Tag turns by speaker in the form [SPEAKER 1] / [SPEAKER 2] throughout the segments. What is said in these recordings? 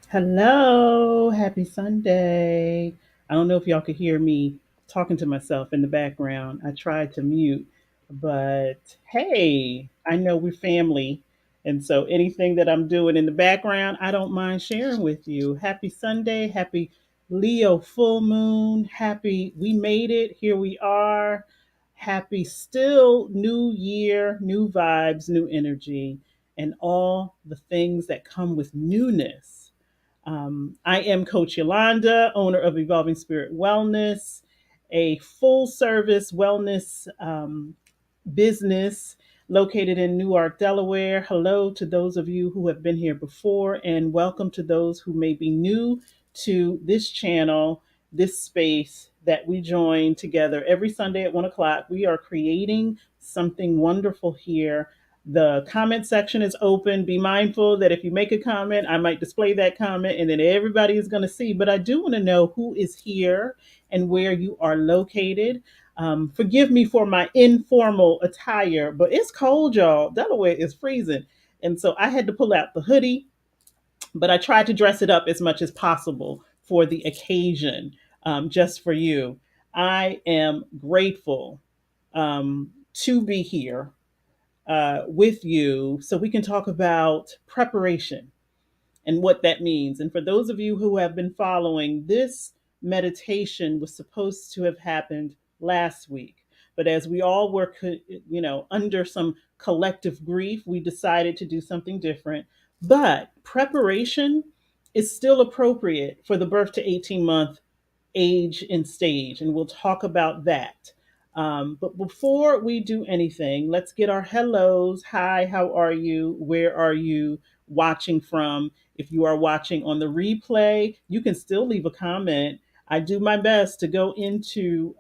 [SPEAKER 1] Hello, happy Sunday. I don't know if y'all could hear me talking to myself in the background. I tried to mute, but hey, I know we're family. And so anything that I'm doing in the background, I don't mind sharing with you. Happy Sunday, happy Leo full moon, happy we made it. Here we are. Happy still new year, new vibes, new energy, and all the things that come with newness. I am Coach Yolanda, owner of Evolving Spirit Wellness, a full service wellness business located in Newark, Delaware. Hello to those of you who have been here before, and welcome to those who may be new to this channel, this space that we join together every Sunday at 1 o'clock. We are creating something wonderful here. The comment section is open. Be mindful that if you make a comment, I might display that comment and then everybody is going to see. But I do want to know who is here and where you are located. Forgive me for my informal attire, but it's cold, y'all. Delaware is freezing. And so I had to pull out the hoodie, but I tried to dress it up as much as possible for the occasion, just for you. I am grateful to be here with you so we can talk about preparation and what that means. And for those of you who have been following, this meditation was supposed to have happened last week. But as we all were, under some collective grief, we decided to do something different. But preparation is still appropriate for the birth to 18-month age and stage, and we'll talk about that. But before we do anything, let's get our hellos. Hi, how are you? Where are you watching from? If you are watching on the replay, you can still leave a comment. I do my best to go into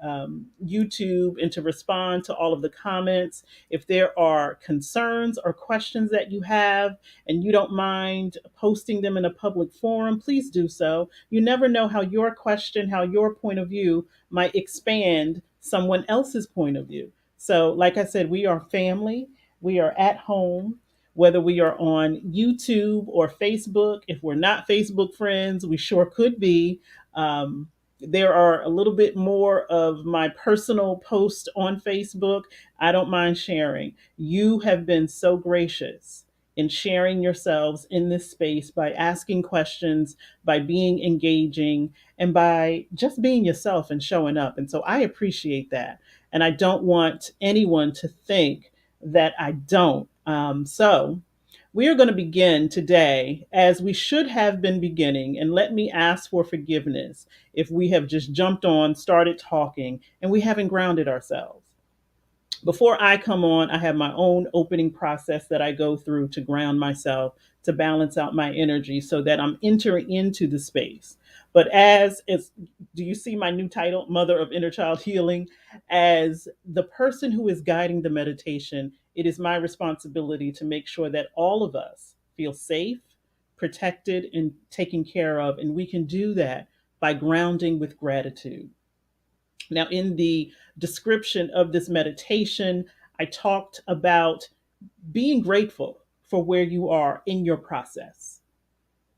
[SPEAKER 1] YouTube and to respond to all of the comments. If there are concerns or questions that you have and you don't mind posting them in a public forum, please do so. You never know how your question, how your point of view might expand someone else's point of view. So, like I said, we are family, we are at home. Whether we are on YouTube or Facebook, if we're not Facebook friends, we sure could be. There are a little bit more of my personal posts on Facebook. I don't mind sharing. You have been so gracious in sharing yourselves in this space by asking questions, by being engaging, and by just being yourself and showing up. And so I appreciate that. And I don't want anyone to think that I don't. So we are going to begin today as we should have been beginning. And let me ask for forgiveness if we have just jumped on, started talking, and we haven't grounded ourselves. Before I come on, I have my own opening process that I go through to ground myself, to balance out my energy so that I'm entering into the space. But as it's, do you see my new title, Mother of Inner Child Healing? As the person who is guiding the meditation, it is my responsibility to make sure that all of us feel safe, protected, and taken care of. And we can do that by grounding with gratitude. Now, in the description of this meditation, I talked about being grateful for where you are in your process.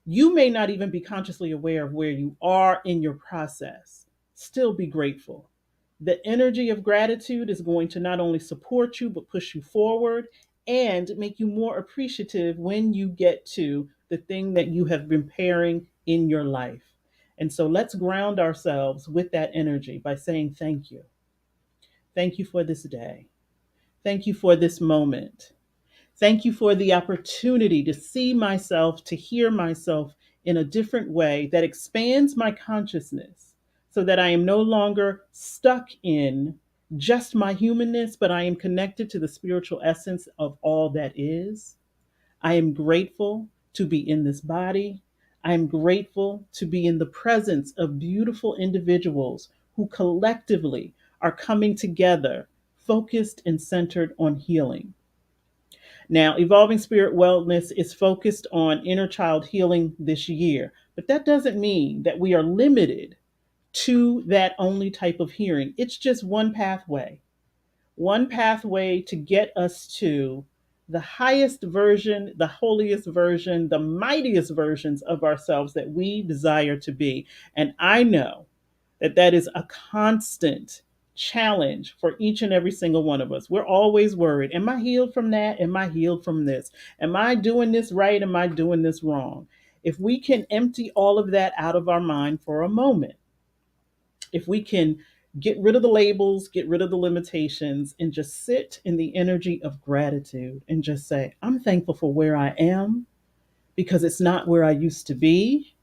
[SPEAKER 1] You may not even be consciously aware of where you are in your process. Still be grateful. The energy of gratitude is going to not only support you, but push you forward and make you more appreciative when you get to the thing that you have been pairing in your life. And so let's ground ourselves with that energy by saying thank you. Thank you for this day. Thank you for this moment. Thank you for the opportunity to see myself, to hear myself in a different way that expands my consciousness so that I am no longer stuck in just my humanness, but I am connected to the spiritual essence of all that is. I am grateful to be in this body. I am grateful to be in the presence of beautiful individuals who collectively are coming together, focused and centered on healing. Now, Evolving Spirit Wellness is focused on inner child healing this year, but that doesn't mean that we are limited to that only type of healing. It's just one pathway to get us to the highest version, the holiest version, the mightiest versions of ourselves that we desire to be. And I know that that is a constant challenge for each and every single one of us. We're always worried. Am I healed from that? Am I healed from this? Am I doing this right? Am I doing this wrong? If we can empty all of that out of our mind for a moment, if we can get rid of the labels, get rid of the limitations, and just sit in the energy of gratitude and just say, I'm thankful for where I am because it's not where I used to be.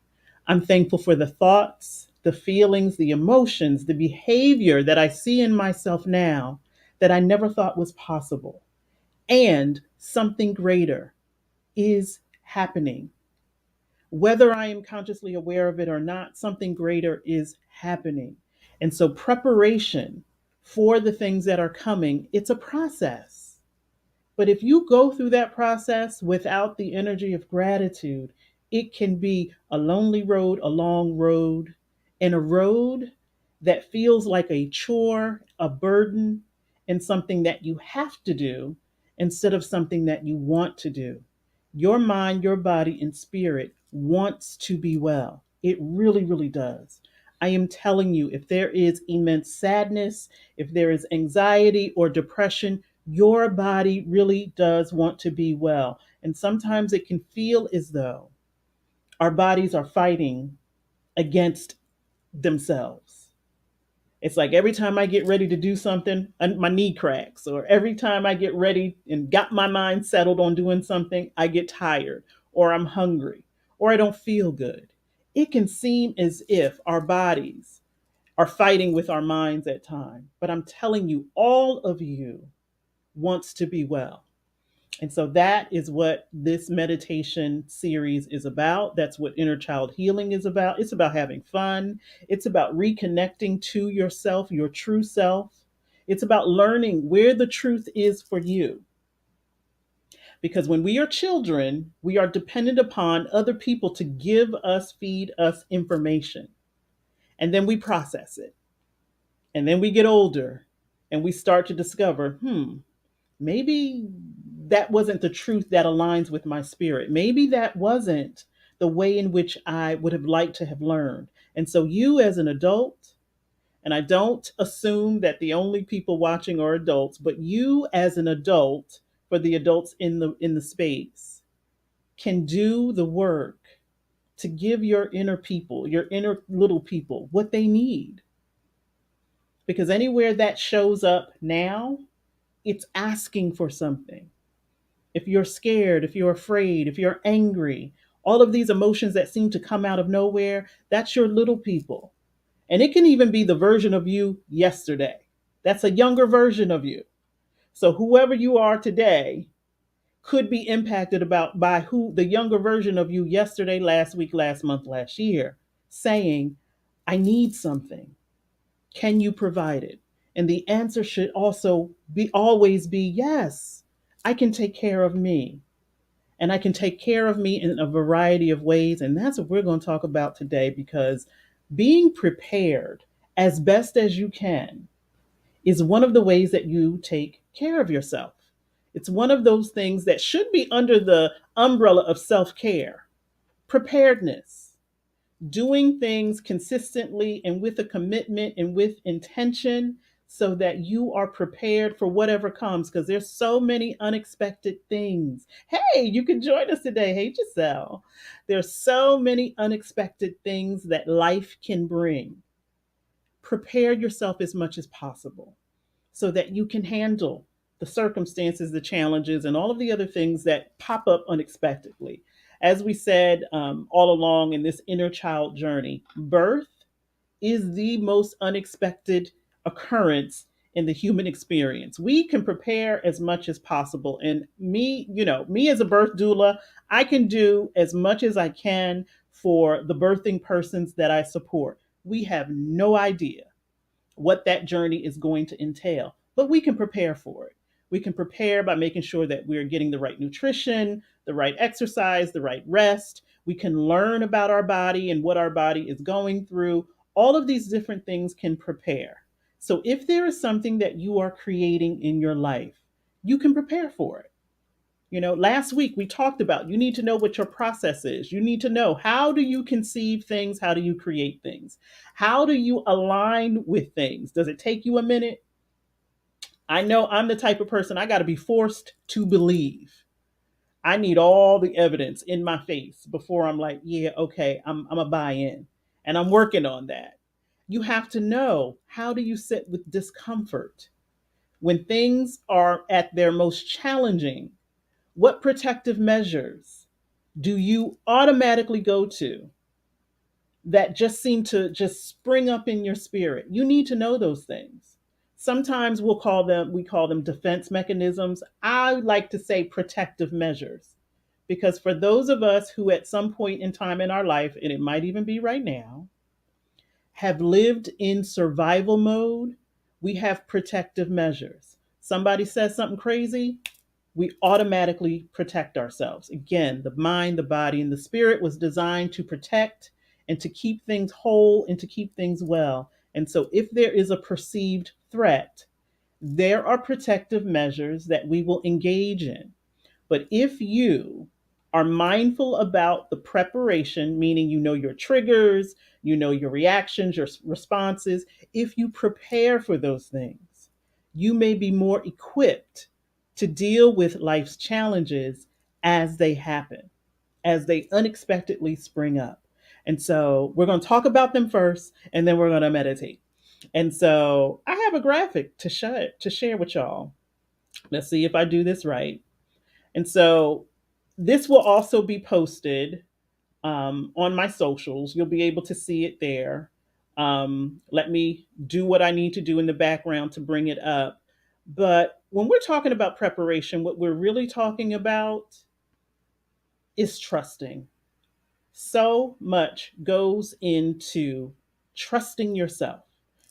[SPEAKER 1] I'm thankful for the thoughts, the feelings, the emotions, the behavior that I see in myself now that I never thought was possible. And something greater is happening. Whether I am consciously aware of it or not, something greater is happening. And so, preparation for the things that are coming, it's a process. But if you go through that process without the energy of gratitude, it can be a lonely road, a long road, and a road that feels like a chore, a burden, and something that you have to do instead of something that you want to do. Your mind, your body, and spirit wants to be well. It really, really does. I am telling you, if there is immense sadness, if there is anxiety or depression, your body really does want to be well. And sometimes it can feel as though our bodies are fighting against themselves. It's like every time I get ready to do something, my knee cracks, or every time I get ready and got my mind settled on doing something, I get tired, or I'm hungry, or I don't feel good. It can seem as if our bodies are fighting with our minds at times. But I'm telling you, all of you wants to be well. And so that is what this meditation series is about. That's what inner child healing is about. It's about having fun. It's about reconnecting to yourself, your true self. It's about learning where the truth is for you. Because when we are children, we are dependent upon other people to give us, feed us information. And then we process it. And then we get older and we start to discover, maybe that wasn't the truth that aligns with my spirit. Maybe that wasn't the way in which I would have liked to have learned. And so, you as an adult, and I don't assume that the only people watching are adults, but you as an adult, for the adults in the space, can do the work to give your inner people, your inner little people, what they need. Because anywhere that shows up now, it's asking for something. If you're scared, if you're afraid, if you're angry, all of these emotions that seem to come out of nowhere, that's your little people. And it can even be the version of you yesterday. That's a younger version of you. So whoever you are today could be impacted about by who the younger version of you yesterday, last week, last month, last year, saying, I need something. Can you provide it? And the answer should also be always be yes. I can take care of me. And I can take care of me in a variety of ways. And that's what we're going to talk about today, because being prepared as best as you can is one of the ways that you take care of yourself. It's one of those things that should be under the umbrella of self care, preparedness, doing things consistently and with a commitment and with intention so that you are prepared for whatever comes, because there's so many unexpected things. Hey, you can join us today. Hey, Giselle. There's so many unexpected things that life can bring. Prepare yourself as much as possible so that you can handle the circumstances, the challenges, and all of the other things that pop up unexpectedly. As we said all along in this inner child journey, birth is the most unexpected occurrence in the human experience. We can prepare as much as possible. And me as a birth doula, I can do as much as I can for the birthing persons that I support. We have no idea what that journey is going to entail, but we can prepare for it. We can prepare by making sure that we're getting the right nutrition, the right exercise, the right rest. We can learn about our body and what our body is going through. All of these different things can prepare. So if there is something that you are creating in your life, you can prepare for it. Last week we talked about you need to know what your process is. You need to know, how do you conceive things? How do you create things? How do you align with things? Does it take you a minute? I know I'm the type of person, I got to be forced to believe. I need all the evidence in my face before I'm like, yeah, okay, I'm a buy in. And I'm working on that. You have to know, how do you sit with discomfort? When things are at their most challenging, what protective measures do you automatically go to that just seem to just spring up in your spirit? You need to know those things. Sometimes we call them defense mechanisms. I like to say protective measures, because for those of us who at some point in time in our life, and it might even be right now, have lived in survival mode, we have protective measures. Somebody says something crazy, we automatically protect ourselves. Again, the mind, the body, and the spirit was designed to protect and to keep things whole and to keep things well. And so, if there is a perceived threat, there are protective measures that we will engage in. But if you are mindful about the preparation, meaning you know your triggers, you know your reactions, your responses, if you prepare for those things, you may be more equipped to deal with life's challenges as they happen, as they unexpectedly spring up. And so we're going to talk about them first, and then we're going to meditate. And so I have a graphic to share with y'all. Let's see if I do this right. And so this will also be posted on my socials. You'll be able to see it there. Let me do what I need to do in the background to bring it up. But when we're talking about preparation, what we're really talking about is trusting. So much goes into trusting yourself.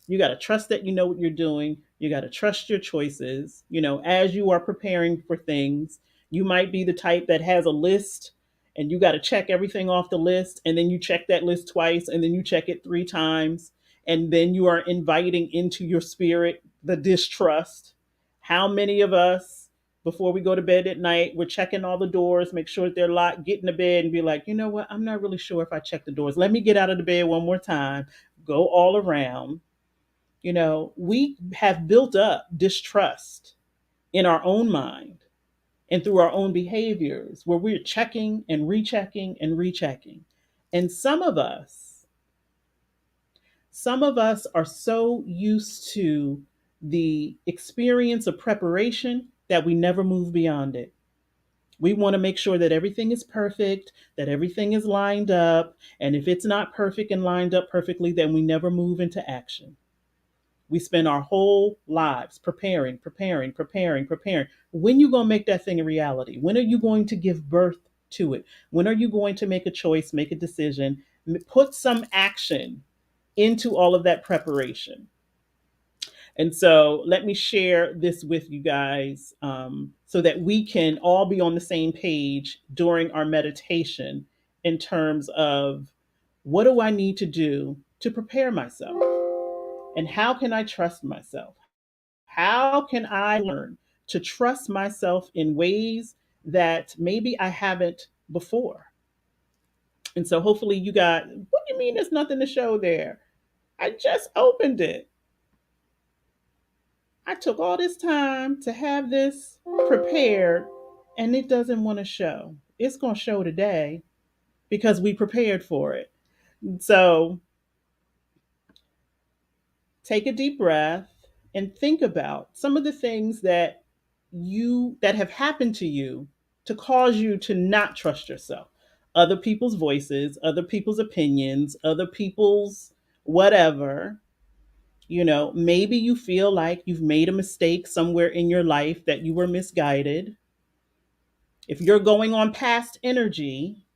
[SPEAKER 1] You got to trust that you know what you're doing. You got to trust your choices. As you are preparing for things, you might be the type that has a list and you got to check everything off the list. And then you check that list twice and then you check it three times. And then you are inviting into your spirit the distrust. How many of us, before we go to bed at night, we're checking all the doors, make sure that they're locked, get in the bed and be like, you know what? I'm not really sure if I checked the doors. Let me get out of the bed one more time, go all around. We have built up distrust in our own mind and through our own behaviors where we're checking and rechecking and rechecking. And some of us are so used to the experience of preparation that we never move beyond it. We want to make sure that everything is perfect, that everything is lined up. And if it's not perfect and lined up perfectly, then we never move into action. We spend our whole lives preparing, preparing, preparing, preparing. When you going to make that thing a reality? When are you going to give birth to it? When are you going to make a choice, make a decision, put some action into all of that preparation? And so let me share this with you guys, so that we can all be on the same page during our meditation in terms of, what do I need to do to prepare myself? And how can I trust myself? How can I learn to trust myself in ways that maybe I haven't before? And so hopefully you got, what do you mean there's nothing to show there? I just opened it. I took all this time to have this prepared and it doesn't want to show. It's going to show today because we prepared for it. So take a deep breath and think about some of the things that have happened to you to cause you to not trust yourself. Other people's voices, other people's opinions, other people's whatever. Maybe you feel like you've made a mistake somewhere in your life, that you were misguided. If you're going on past energy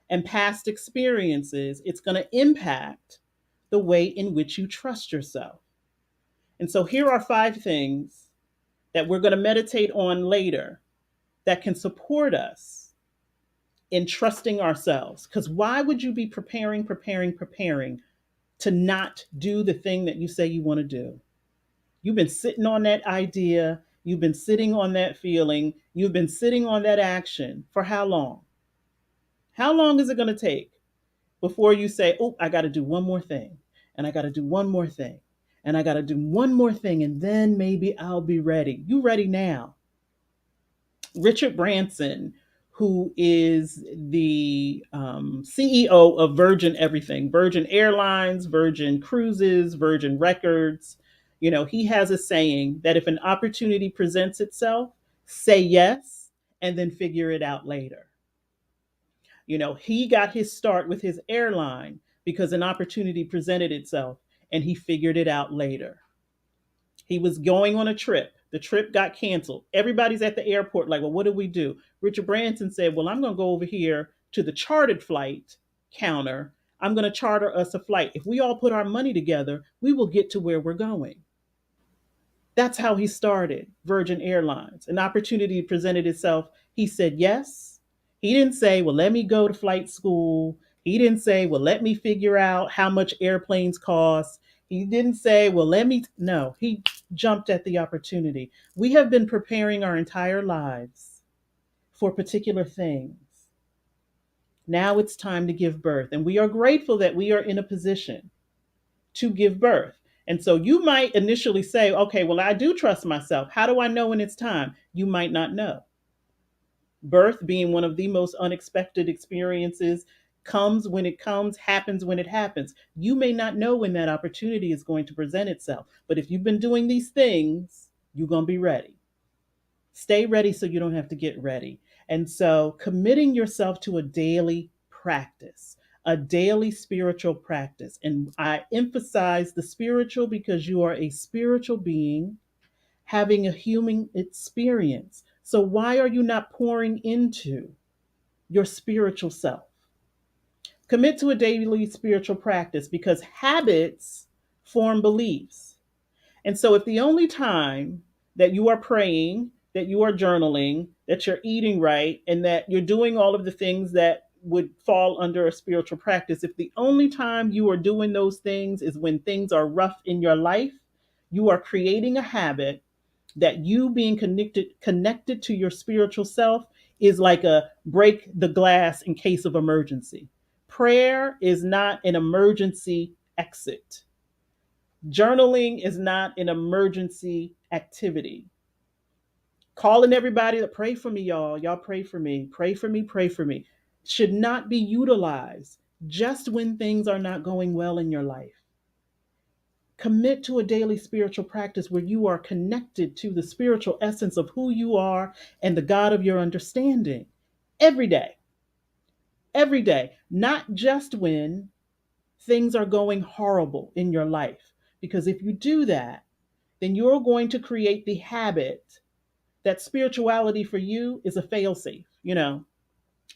[SPEAKER 1] and past experiences, it's going to impact the way in which you trust yourself. And so here are 5 things that we're going to meditate on later that can support us in trusting ourselves. Because why would you be preparing, preparing, preparing to not do the thing that you say you want to do? You've been sitting on that idea. You've been sitting on that feeling. You've been sitting on that action for how long? How long is it going to take before you say, oh, I got to do one more thing, and I got to do one more thing, and I got to do one more thing, and then maybe I'll be ready? You ready now? Richard Branson, who is the CEO of Virgin Everything, Virgin Airlines, Virgin Cruises, Virgin Records, he has a saying that if an opportunity presents itself, say yes and then figure it out later. He got his start with his airline because an opportunity presented itself and he figured it out later. He was going on a trip. The trip got canceled. Everybody's at the airport like, well, what do we do? Richard Branson said, well, I'm going to go over here to the chartered flight counter. I'm going to charter us a flight. If we all put our money together, we will get to where we're going. That's how he started Virgin Airlines. An opportunity presented itself. He said yes. He didn't say, well, let me go to flight school. He didn't say, well, let me figure out how much airplanes cost. He didn't say, well, let me. No, he jumped at the opportunity. We have been preparing our entire lives for particular things. Now it's time to give birth. And we are grateful that we are in a position to give birth. And so you might initially say, okay, well, I do trust myself. How do I know when it's time? You might not know. Birth being one of the most unexpected experiences comes when it comes, happens when it happens. You may not know when that opportunity is going to present itself. But if you've been doing these things, you're going to be ready. Stay ready so you don't have to get ready. And so committing yourself to a daily practice, a daily spiritual practice. And I emphasize the spiritual because you are a spiritual being having a human experience. So why are you not pouring into your spiritual self? Commit to a daily spiritual practice because habits form beliefs. And so, if the only time that you are praying, that you are journaling, that you're eating right, and that you're doing all of the things that would fall under a spiritual practice, if the only time you are doing those things is when things are rough in your life, you are creating a habit that you being connected to your spiritual self is like a break the glass in case of emergency. Prayer is not an emergency exit. Journaling is not an emergency activity. Calling everybody to pray for me, y'all. Y'all pray for me. Pray for me. Pray for me. Should not be utilized just when things are not going well in your life. Commit to a daily spiritual practice where you are connected to the spiritual essence of who you are and the God of your understanding every day. Every day. Not just when things are going horrible in your life. Because if you do that, then you're going to create the habit that spirituality for you is a failsafe.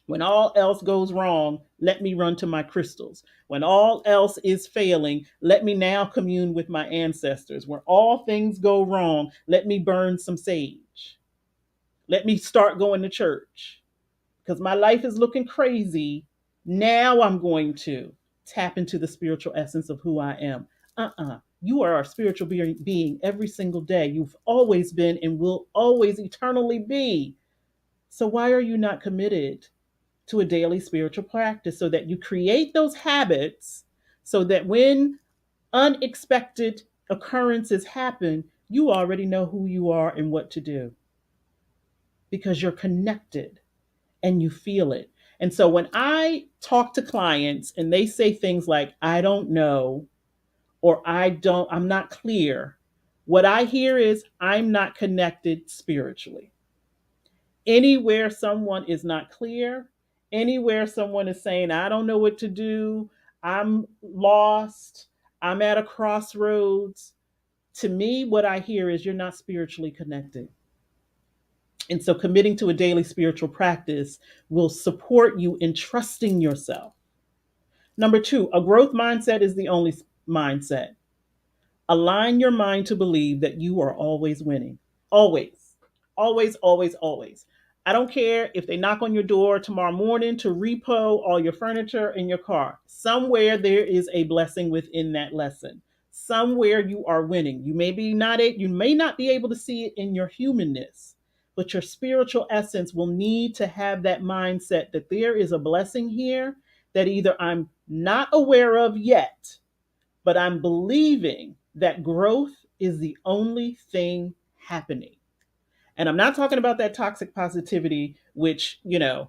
[SPEAKER 1] When all else goes wrong, let me run to my crystals. When all else is failing, let me now commune with my ancestors. When all things go wrong, let me burn some sage. Let me start going to church because my life is looking crazy. Now I'm going to tap into the spiritual essence of who I am. You are a spiritual being every single day. You've always been and will always eternally be. So why are you not committed to a daily spiritual practice so that you create those habits so that when unexpected occurrences happen, you already know who you are and what to do because you're connected and you feel it. And so when I talk to clients and they say things like, I don't know, or I'm not clear, what I hear is, I'm not connected spiritually. Anywhere someone is not clear, anywhere someone is saying, I don't know what to do, I'm lost, I'm at a crossroads, to me, what I hear is you're not spiritually connected. And so committing to a daily spiritual practice will support you in trusting yourself. Number two, a growth mindset is the only mindset. Align your mind to believe that you are always winning. Always, always, always, always. I don't care if they knock on your door tomorrow morning to repo all your furniture in your car. Somewhere there is a blessing within that lesson. Somewhere you are winning. You may not be able to see it in your humanness, but your spiritual essence will need to have that mindset that there is a blessing here that either I'm not aware of yet, but I'm believing that growth is the only thing happening. And I'm not talking about that toxic positivity, which,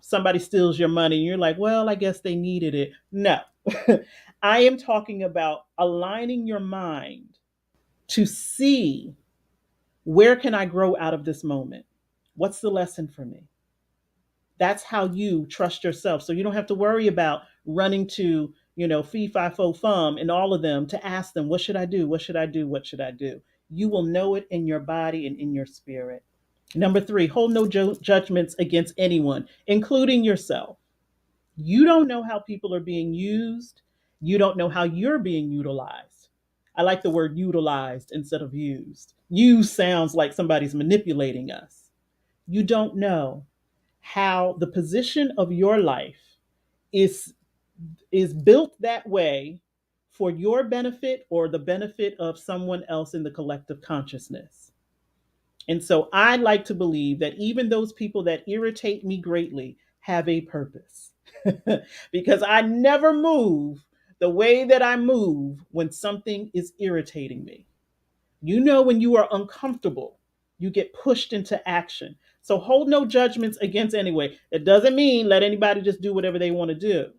[SPEAKER 1] somebody steals your money and you're like, well, I guess they needed it. No, I am talking about aligning your mind to see, where can I grow out of this moment? What's the lesson for me? That's how you trust yourself. So you don't have to worry about running to, fee, fi, fo, fum and all of them to ask them, what should I do? What should I do? What should I do? You will know it in your body and in your spirit. Number three, hold no judgments against anyone, including yourself. You don't know how people are being used. You don't know how you're being utilized. I like the word utilized instead of used. Use sounds like somebody's manipulating us. You don't know how the position of your life is is built that way for your benefit or the benefit of someone else in the collective consciousness. And so I like to believe that even those people that irritate me greatly have a purpose. Because I never move the way that I move when something is irritating me. When you are uncomfortable, you get pushed into action. So hold no judgments against anyway. It doesn't mean let anybody just do whatever they want to do.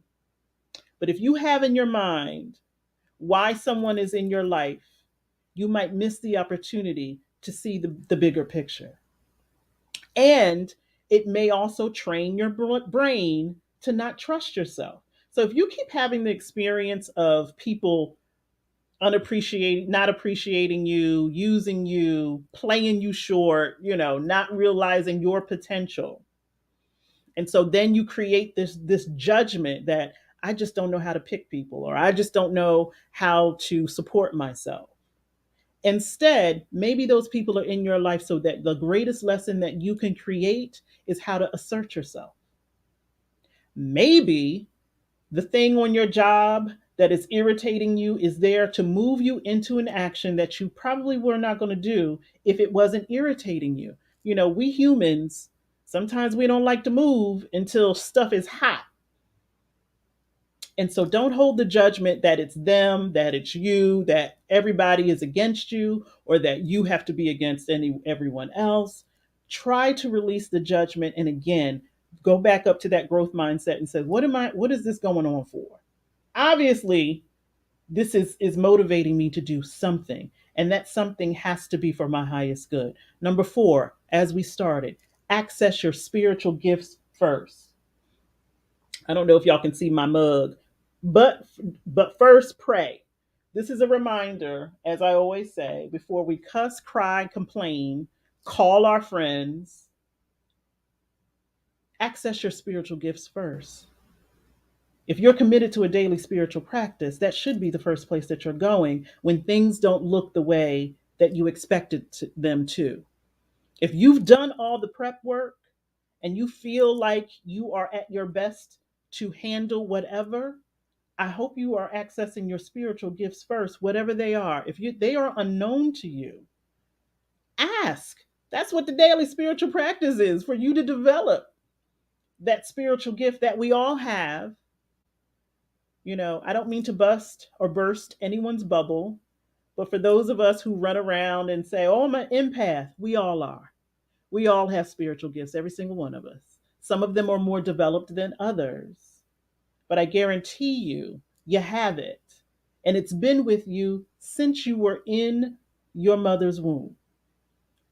[SPEAKER 1] But if you have in your mind why someone is in your life, you might miss the opportunity to see the bigger picture. And it may also train your brain to not trust yourself. So if you keep having the experience of people unappreciating, not appreciating you, using you, playing you short, not realizing your potential. And so then you create this judgment that I just don't know how to pick people, or I just don't know how to support myself. Instead, maybe those people are in your life so that the greatest lesson that you can create is how to assert yourself. Maybe the thing on your job that is irritating you is there to move you into an action that you probably were not going to do if it wasn't irritating you. We humans, sometimes we don't like to move until stuff is hot. And so don't hold the judgment that it's them, that it's you, that everybody is against you, or that you have to be against everyone else. Try to release the judgment and again, go back up to that growth mindset and say, what is this going on for? Obviously, this is motivating me to do something. And that something has to be for my highest good. Number four, as we started, access your spiritual gifts first. I don't know if y'all can see my mug, but first pray. This is a reminder, as I always say, before we cuss, cry, complain, call our friends, access your spiritual gifts first. If you're committed to a daily spiritual practice, that should be the first place that you're going when things don't look the way that you expected them to. If you've done all the prep work and you feel like you are at your best to handle whatever, I hope you are accessing your spiritual gifts first, whatever they are. If they are unknown to you, ask. That's what the daily spiritual practice is, for you to develop that spiritual gift that we all have. I don't mean to bust or burst anyone's bubble, but for those of us who run around and say, oh, I'm an empath, we all are. We all have spiritual gifts, every single one of us. Some of them are more developed than others, but I guarantee you have it. And it's been with you since you were in your mother's womb.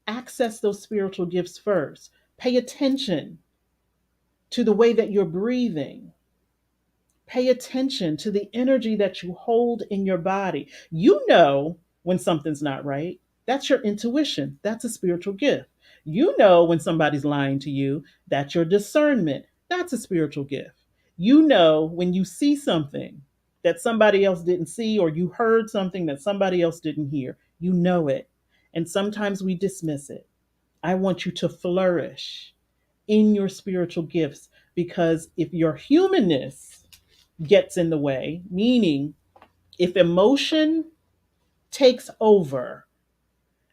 [SPEAKER 1] Access those spiritual gifts first. Pay attention to the way that you're breathing. Pay attention to the energy that you hold in your body. You know when something's not right. That's your intuition. That's a spiritual gift. You know when somebody's lying to you. That's your discernment. That's a spiritual gift. You know when you see something that somebody else didn't see, or you heard something that somebody else didn't hear. You know it. And sometimes we dismiss it. I want you to flourish in your spiritual gifts, because if your humanness gets in the way, meaning if emotion takes over,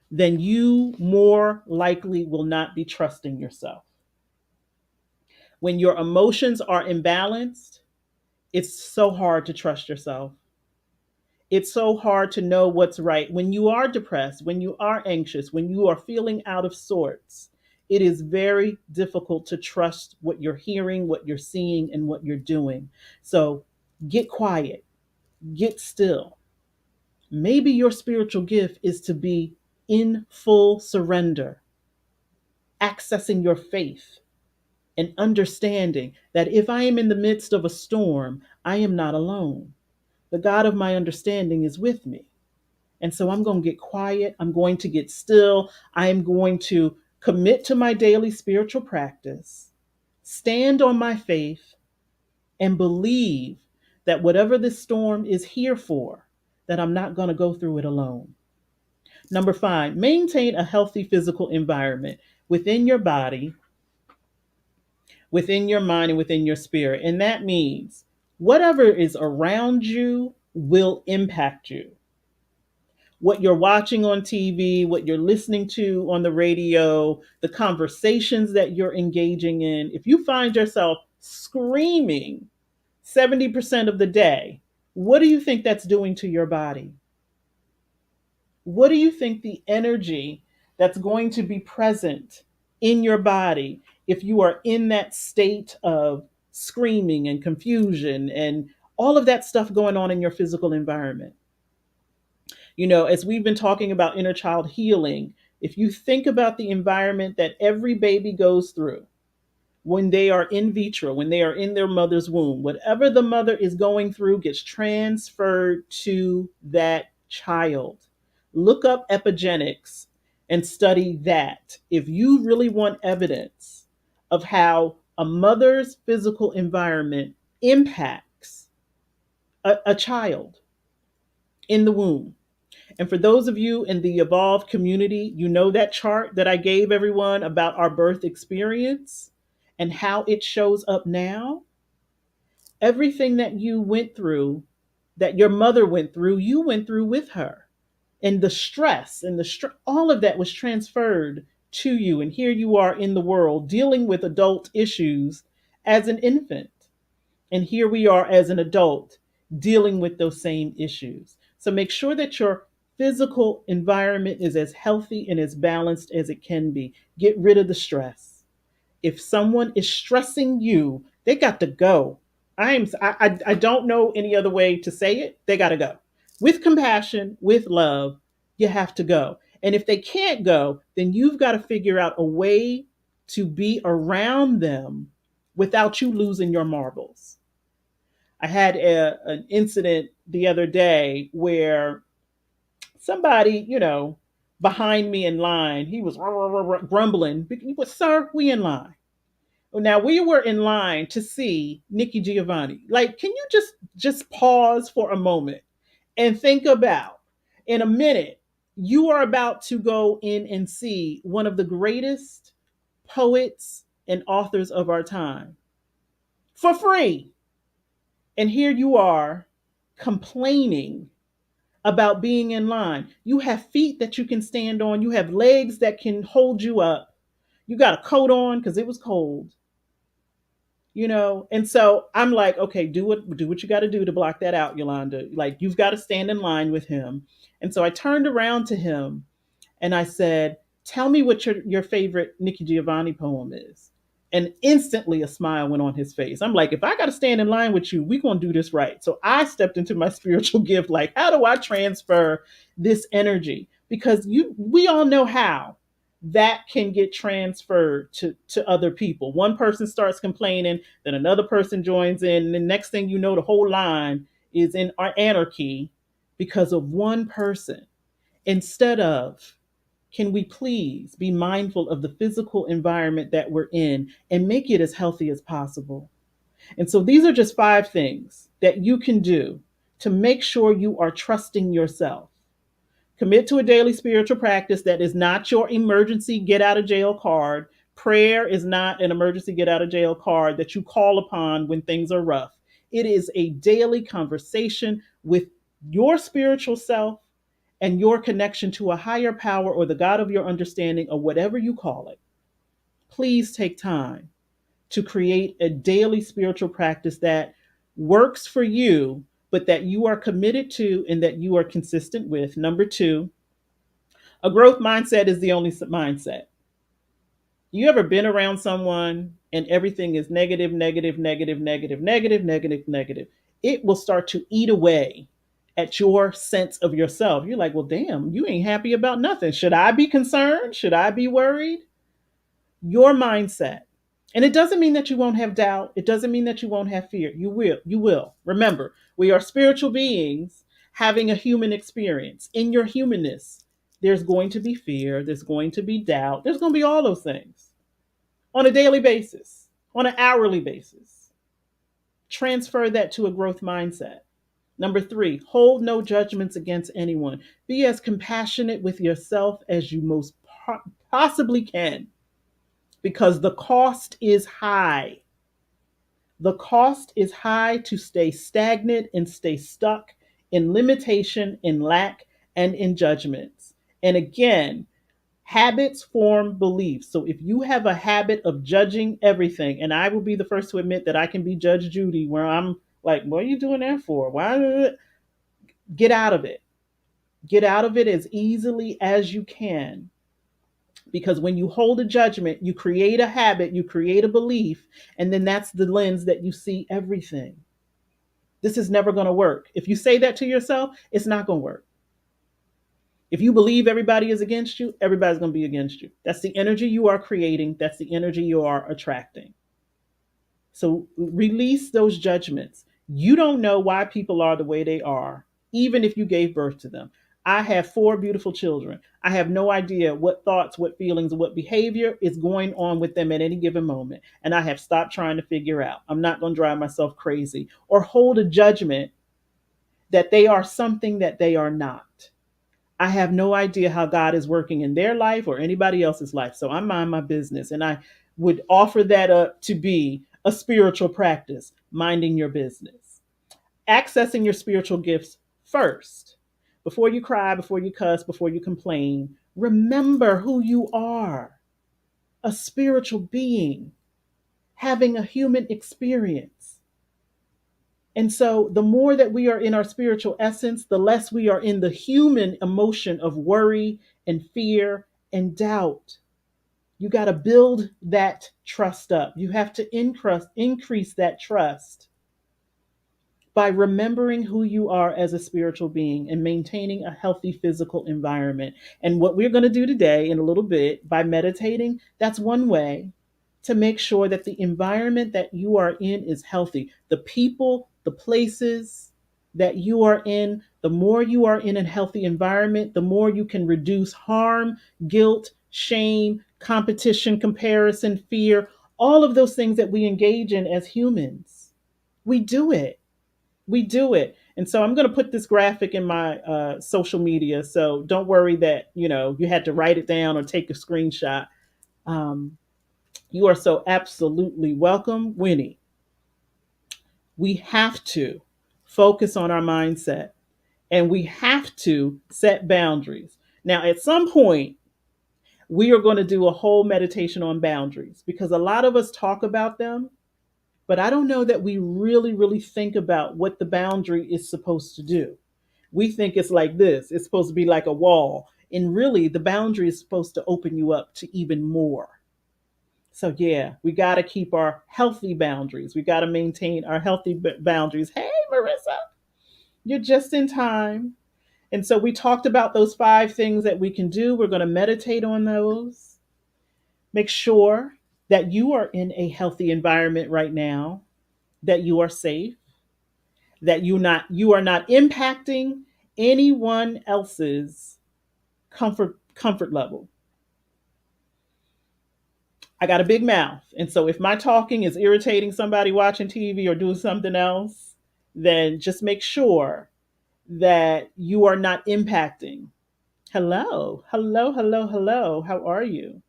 [SPEAKER 1] then you more likely will not be trusting yourself. When your emotions are imbalanced, it's so hard to trust yourself. It's so hard to know what's right. When you are depressed, when you are anxious, when you are feeling out of sorts, it is very difficult to trust what you're hearing, what you're seeing, and what you're doing. So get quiet, get still. Maybe your spiritual gift is to be in full surrender, accessing your faith and understanding that if I am in the midst of a storm, I am not alone. The God of my understanding is with me. And so I'm going to get quiet. I'm going to get still. I am going to commit to my daily spiritual practice, stand on my faith, and believe that whatever this storm is here for, that I'm not going to go through it alone. Number 5, maintain a healthy physical environment within your body, within your mind, and within your spirit. And that means whatever is around you will impact you. What you're watching on TV, what you're listening to on the radio, the conversations that you're engaging in, if you find yourself screaming 70% of the day, what do you think that's doing to your body? What do you think the energy that's going to be present in your body if you are in that state of screaming and confusion and all of that stuff going on in your physical environment? You know, as we've been talking about inner child healing, if you think about the environment that every baby goes through when they are in vitro, when they are in their mother's womb, whatever the mother is going through gets transferred to that child. Look up epigenetics and study that. If you really want evidence of how a mother's physical environment impacts a child in the womb. And for those of you in the evolved community, you know that chart that I gave everyone about our birth experience and how it shows up now. Everything that you went through, that your mother went through, you went through with her. And the stress and all of that was transferred to you. And here you are in the world dealing with adult issues as an infant. And here we are as an adult dealing with those same issues. So make sure that your physical environment is as healthy and as balanced as it can be. Get rid of the stress. If someone is stressing you, they got to go. I don't know any other way to say it. They got to go. With compassion, with love, you have to go. And if they can't go, then you've got to figure out a way to be around them without you losing your marbles. I had an incident the other day where somebody, behind me in line, he was grumbling. He was, "Sir, we in line." Now we were in line to see Nikki Giovanni. Like, can you just pause for a moment and think about, in a minute, you are about to go in and see one of the greatest poets and authors of our time for free. And here you are complaining about being in line. You have feet that you can stand on, you have legs that can hold you up. You got a coat on because it was cold. And so I'm like, okay, do what you got to do to block that out, Yolanda. Like, you've got to stand in line with him. And so I turned around to him and I said, "Tell me what your favorite Nikki Giovanni poem is." And instantly a smile went on his face. I'm like, if I got to stand in line with you, we're going to do this right. So I stepped into my spiritual gift. Like, how do I transfer this energy? Because we all know how that can get transferred to other people. One person starts complaining, then another person joins in. And the next thing you know, the whole line is in anarchy because of one person. Instead of, can we please be mindful of the physical environment that we're in and make it as healthy as possible? And so these are just 5 things that you can do to make sure you are trusting yourself. Commit to a daily spiritual practice that is not your emergency get out of jail card. Prayer is not an emergency get out of jail card that you call upon when things are rough. It is a daily conversation with your spiritual self and your connection to a higher power or the God of your understanding or whatever you call it, please take time to create a daily spiritual practice that works for you, but that you are committed to and that you are consistent with. Number two, a growth mindset is the only mindset. You ever been around someone and everything is negative, negative, negative, negative, negative, negative, negative? It will start to eat away at your sense of yourself. You're like, well, damn, you ain't happy about nothing. Should I be concerned? Should I be worried? Your mindset. And it doesn't mean that you won't have doubt. It doesn't mean that you won't have fear. You will. You will. Remember, we are spiritual beings having a human experience. In your humanness, there's going to be fear. There's going to be doubt. There's going to be all those things on a daily basis, on an hourly basis. Transfer that to a growth mindset. Number three, hold no judgments against anyone. Be as compassionate with yourself as you most possibly can, because the cost is high. The cost is high to stay stagnant and stay stuck in limitation, in lack, and in judgments. And again, habits form beliefs. So if you have a habit of judging everything, and I will be the first to admit that I can be Judge Judy, where I'm like, what are you doing that for? Why? Get out of it. Get out of it as easily as you can. Because when you hold a judgment, you create a habit, you create a belief, and then that's the lens that you see everything. This is never going to work. If you say that to yourself, it's not going to work. If you believe everybody is against you, everybody's going to be against you. That's the energy you are creating. That's the energy you are attracting. So release those judgments. You don't know why people are the way they are, even if you gave birth to them. I have four beautiful children. I have no idea what thoughts, what feelings, what behavior is going on with them at any given moment. And I have stopped trying to figure out. I'm not going to drive myself crazy or hold a judgment that they are something that they are not. I have no idea how God is working in their life or anybody else's life. So I mind my business. And I would offer that up to be a spiritual practice, minding your business, accessing your spiritual gifts first. Before you cry, before you cuss, before you complain, remember who you are, a spiritual being having a human experience. And so the more that we are in our spiritual essence, the less we are in the human emotion of worry and fear and doubt. You got to build that trust up. You have to increase that trust by remembering who you are as a spiritual being and maintaining a healthy physical environment. And what we're going to do today in a little bit by meditating, that's one way to make sure that the environment that you are in is healthy. The people, the places that you are in, the more you are in a healthy environment, the more you can reduce harm, guilt, shame, competition, comparison, fear, all of those things that we engage in as humans. We do it. We do it. And so I'm going to put this graphic in my social media. So don't worry that, you had to write it down or take a screenshot. Um, you are so absolutely welcome, Winnie. We have to focus on our mindset and we have to set boundaries. Now, at some point, we are going to do a whole meditation on boundaries because a lot of us talk about them, but I don't know that we really, really think about what the boundary is supposed to do. We think it's like this, it's supposed to be like a wall. And really, the boundary is supposed to open you up to even more. So, yeah, we got to keep our healthy boundaries. We got to maintain our healthy boundaries. Hey, Marissa, you're just in time. And so, we talked about those 5 things that we can do. We're going to meditate on those. Make sure that you are in a healthy environment right now, that you are safe, that you are not impacting anyone else's comfort level. I got a big mouth. And so if my talking is irritating somebody watching TV or doing something else, then just make sure that you are not impacting. Hello, hello, hello, hello. How are you?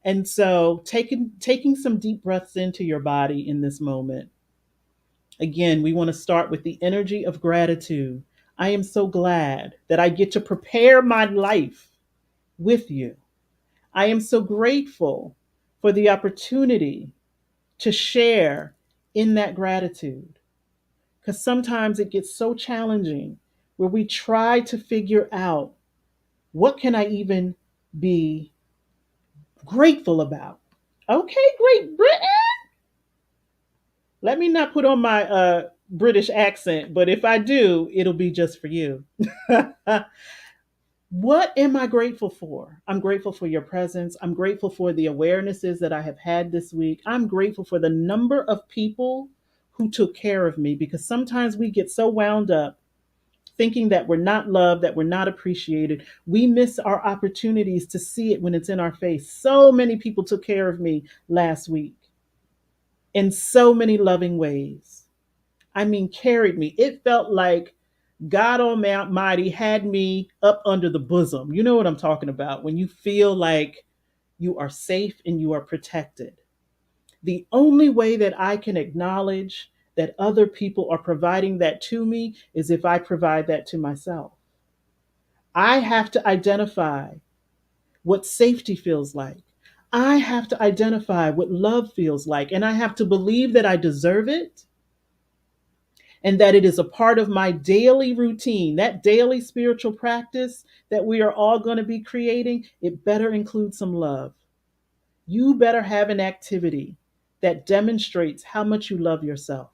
[SPEAKER 1] And so taking some deep breaths into your body in this moment. Again, we want to start with the energy of gratitude. I am so glad that I get to prepare my life with you. I am so grateful for the opportunity to share in that gratitude. Because sometimes it gets so challenging where we try to figure out what can I even be grateful about. Okay, Great Britain. Let me not put on my British accent, but if I do, it'll be just for you. What am I grateful for? I'm grateful for your presence. I'm grateful for the awarenesses that I have had this week. I'm grateful for the number of people who took care of me because sometimes we get so wound up thinking that we're not loved, that we're not appreciated. We miss our opportunities to see it when it's in our face. So many people took care of me last week in so many loving ways. I mean, carried me. It felt like God Almighty had me up under the bosom. You know what I'm talking about when you feel like you are safe and you are protected. The only way that I can acknowledge that other people are providing that to me is if I provide that to myself. I have to identify what safety feels like. I have to identify what love feels like, and I have to believe that I deserve it and that it is a part of my daily routine, that daily spiritual practice that we are all going to be creating. It better include some love. You better have an activity that demonstrates how much you love yourself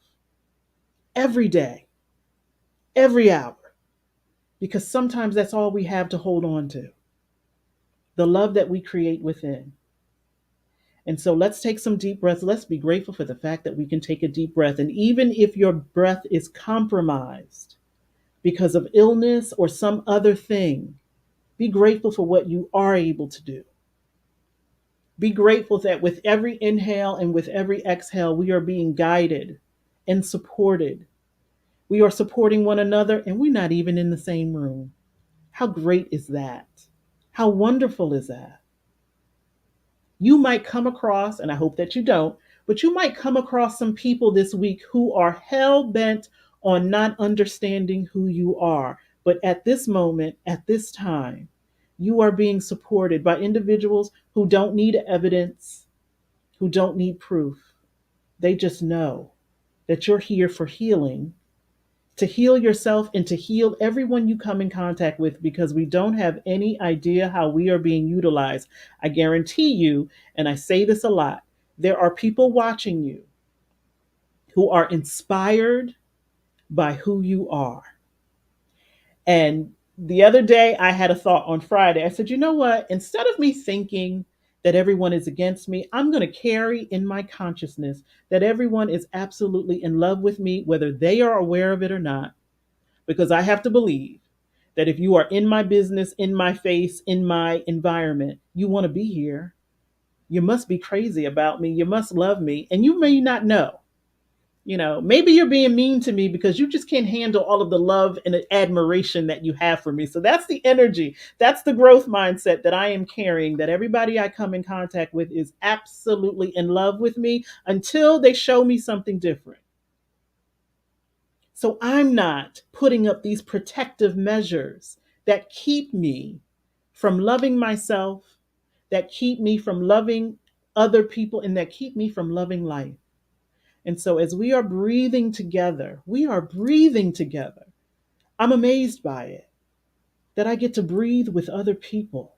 [SPEAKER 1] every day, every hour, because sometimes that's all we have to hold on to, the love that we create within. And so let's take some deep breaths. Let's be grateful for the fact that we can take a deep breath. And even if your breath is compromised because of illness or some other thing, be grateful for what you are able to do. Be grateful that with every inhale and with every exhale, we are being guided and supported. We are supporting one another, and we're not even in the same room. How great is that? How wonderful is that? You might come across, and I hope that you don't, but you might come across some people this week who are hell bent on not understanding who you are. But at this moment, at this time, you are being supported by individuals who don't need evidence, who don't need proof. They just know that you're here for healing, to heal yourself and to heal everyone you come in contact with because we don't have any idea how we are being utilized. I guarantee you, and I say this a lot, there are people watching you who are inspired by who you are. And the other day, I had a thought on Friday. I said, you know what? Instead of me thinking that everyone is against me, I'm going to carry in my consciousness that everyone is absolutely in love with me, whether they are aware of it or not, because I have to believe that if you are in my business, in my face, in my environment, you want to be here. You must be crazy about me. You must love me. And you may not know. Maybe you're being mean to me because you just can't handle all of the love and the admiration that you have for me. So that's the energy. That's the growth mindset that I am carrying, that everybody I come in contact with is absolutely in love with me until they show me something different. So I'm not putting up these protective measures that keep me from loving myself, that keep me from loving other people, and that keep me from loving life. And so as we are breathing together, I'm amazed by it, that I get to breathe with other people,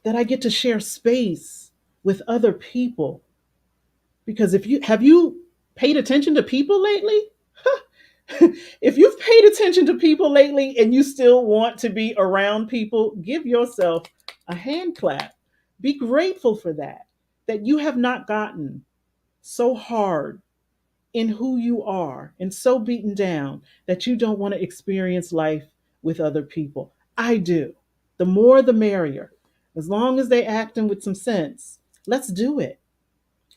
[SPEAKER 1] that I get to share space with other people. Because if you have you paid attention to people lately? If you've paid attention to people lately and you still want to be around people, give yourself a hand clap. Be grateful for that, that you have not gotten so hard in who you are and so beaten down that you don't want to experience life with other people. I do. The more the merrier. As long as they acting with some sense, let's do it.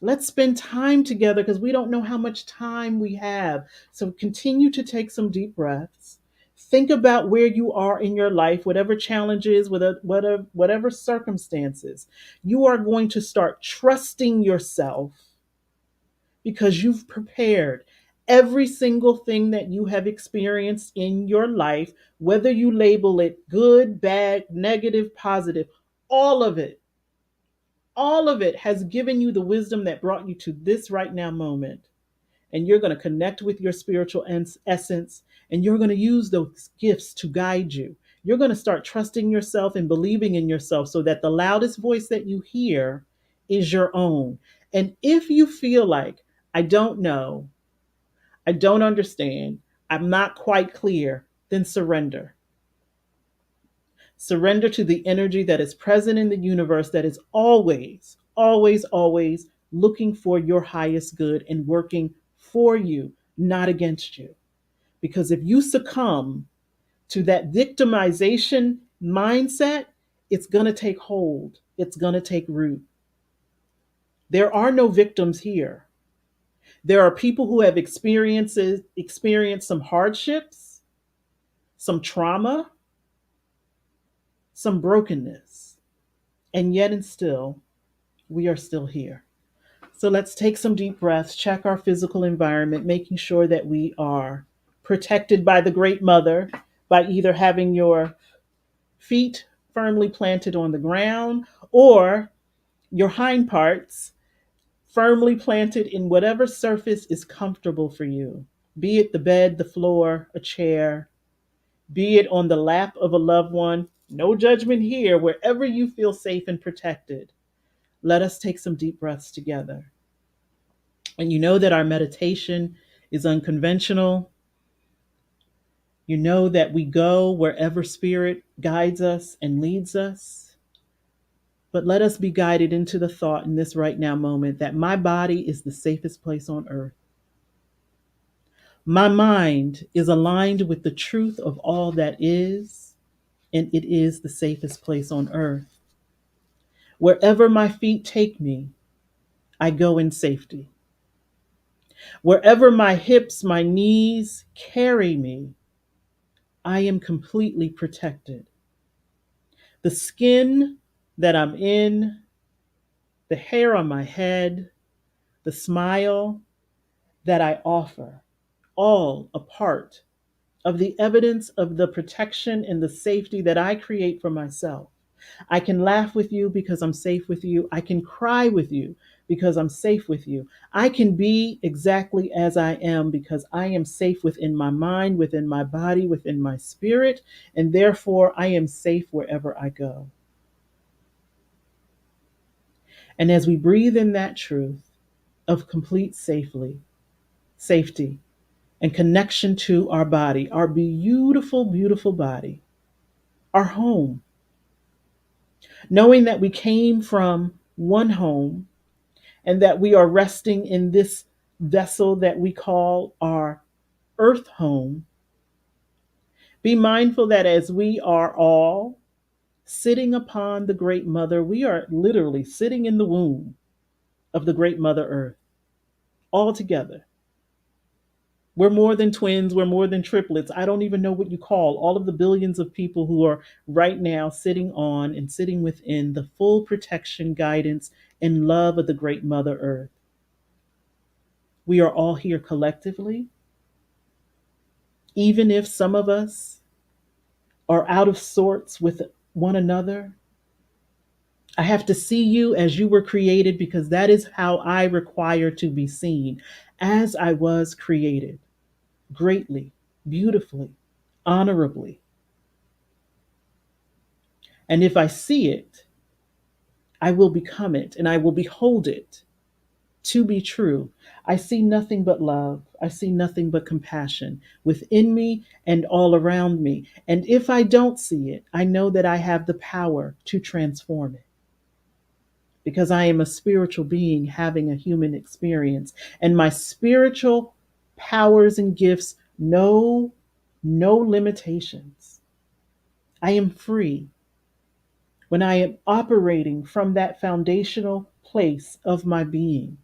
[SPEAKER 1] Let's spend time together because we don't know how much time we have. So continue to take some deep breaths. Think about where you are in your life, whatever challenges, whatever circumstances. You are going to start trusting yourself because you've prepared. Every single thing that you have experienced in your life, whether you label it good, bad, negative, positive, all of it, all of it has given you the wisdom that brought you to this right now moment. And you're going to connect with your spiritual essence, and you're going to use those gifts to guide you. You're going to start trusting yourself and believing in yourself so that the loudest voice that you hear is your own. And if you feel like, I don't know, I don't understand, I'm not quite clear, then surrender. Surrender to the energy that is present in the universe that is always, always, always looking for your highest good and working for you, not against you. Because if you succumb to that victimization mindset, it's going to take hold, it's going to take root. There are no victims here. There are people who have experienced some hardships, some trauma, some brokenness, and yet and still, we are still here. So let's take some deep breaths, check our physical environment, making sure that we are protected by the Great Mother by either having your feet firmly planted on the ground or your hind parts firmly planted in whatever surface is comfortable for you, be it the bed, the floor, a chair, be it on the lap of a loved one. No judgment here, wherever you feel safe and protected. Let us take some deep breaths together. And you know that our meditation is unconventional. You know that we go wherever spirit guides us and leads us. But let us be guided into the thought in this right now moment that my body is the safest place on earth. My mind is aligned with the truth of all that is, and it is the safest place on earth. Wherever my feet take me, I go in safety. Wherever my hips, my knees carry me, I am completely protected. The skin that I'm in, the hair on my head, the smile that I offer, all a part of the evidence of the protection and the safety that I create for myself. I can laugh with you because I'm safe with you. I can cry with you because I'm safe with you. I can be exactly as I am because I am safe within my mind, within my body, within my spirit, and therefore I am safe wherever I go. And as we breathe in that truth of complete safety, and connection to our body, our beautiful, beautiful body, our home, knowing that we came from one home and that we are resting in this vessel that we call our earth home, be mindful that as we are all sitting upon the Great Mother, we are literally sitting in the womb of the Great Mother Earth, all together. We're more than twins, we're more than triplets. I don't even know what you call all of the billions of people who are right now sitting on and sitting within the full protection, guidance, and love of the Great Mother Earth. We are all here collectively, even if some of us are out of sorts with one another. I have to see you as you were created because that is how I require to be seen, as I was created, greatly, beautifully, honorably. And if I see it, I will become it and I will behold it to be true. I see nothing but love. I see nothing but compassion within me and all around me. And if I don't see it, I know that I have the power to transform it because I am a spiritual being having a human experience. And my spiritual powers and gifts know no limitations. I am free when I am operating from that foundational place of my being.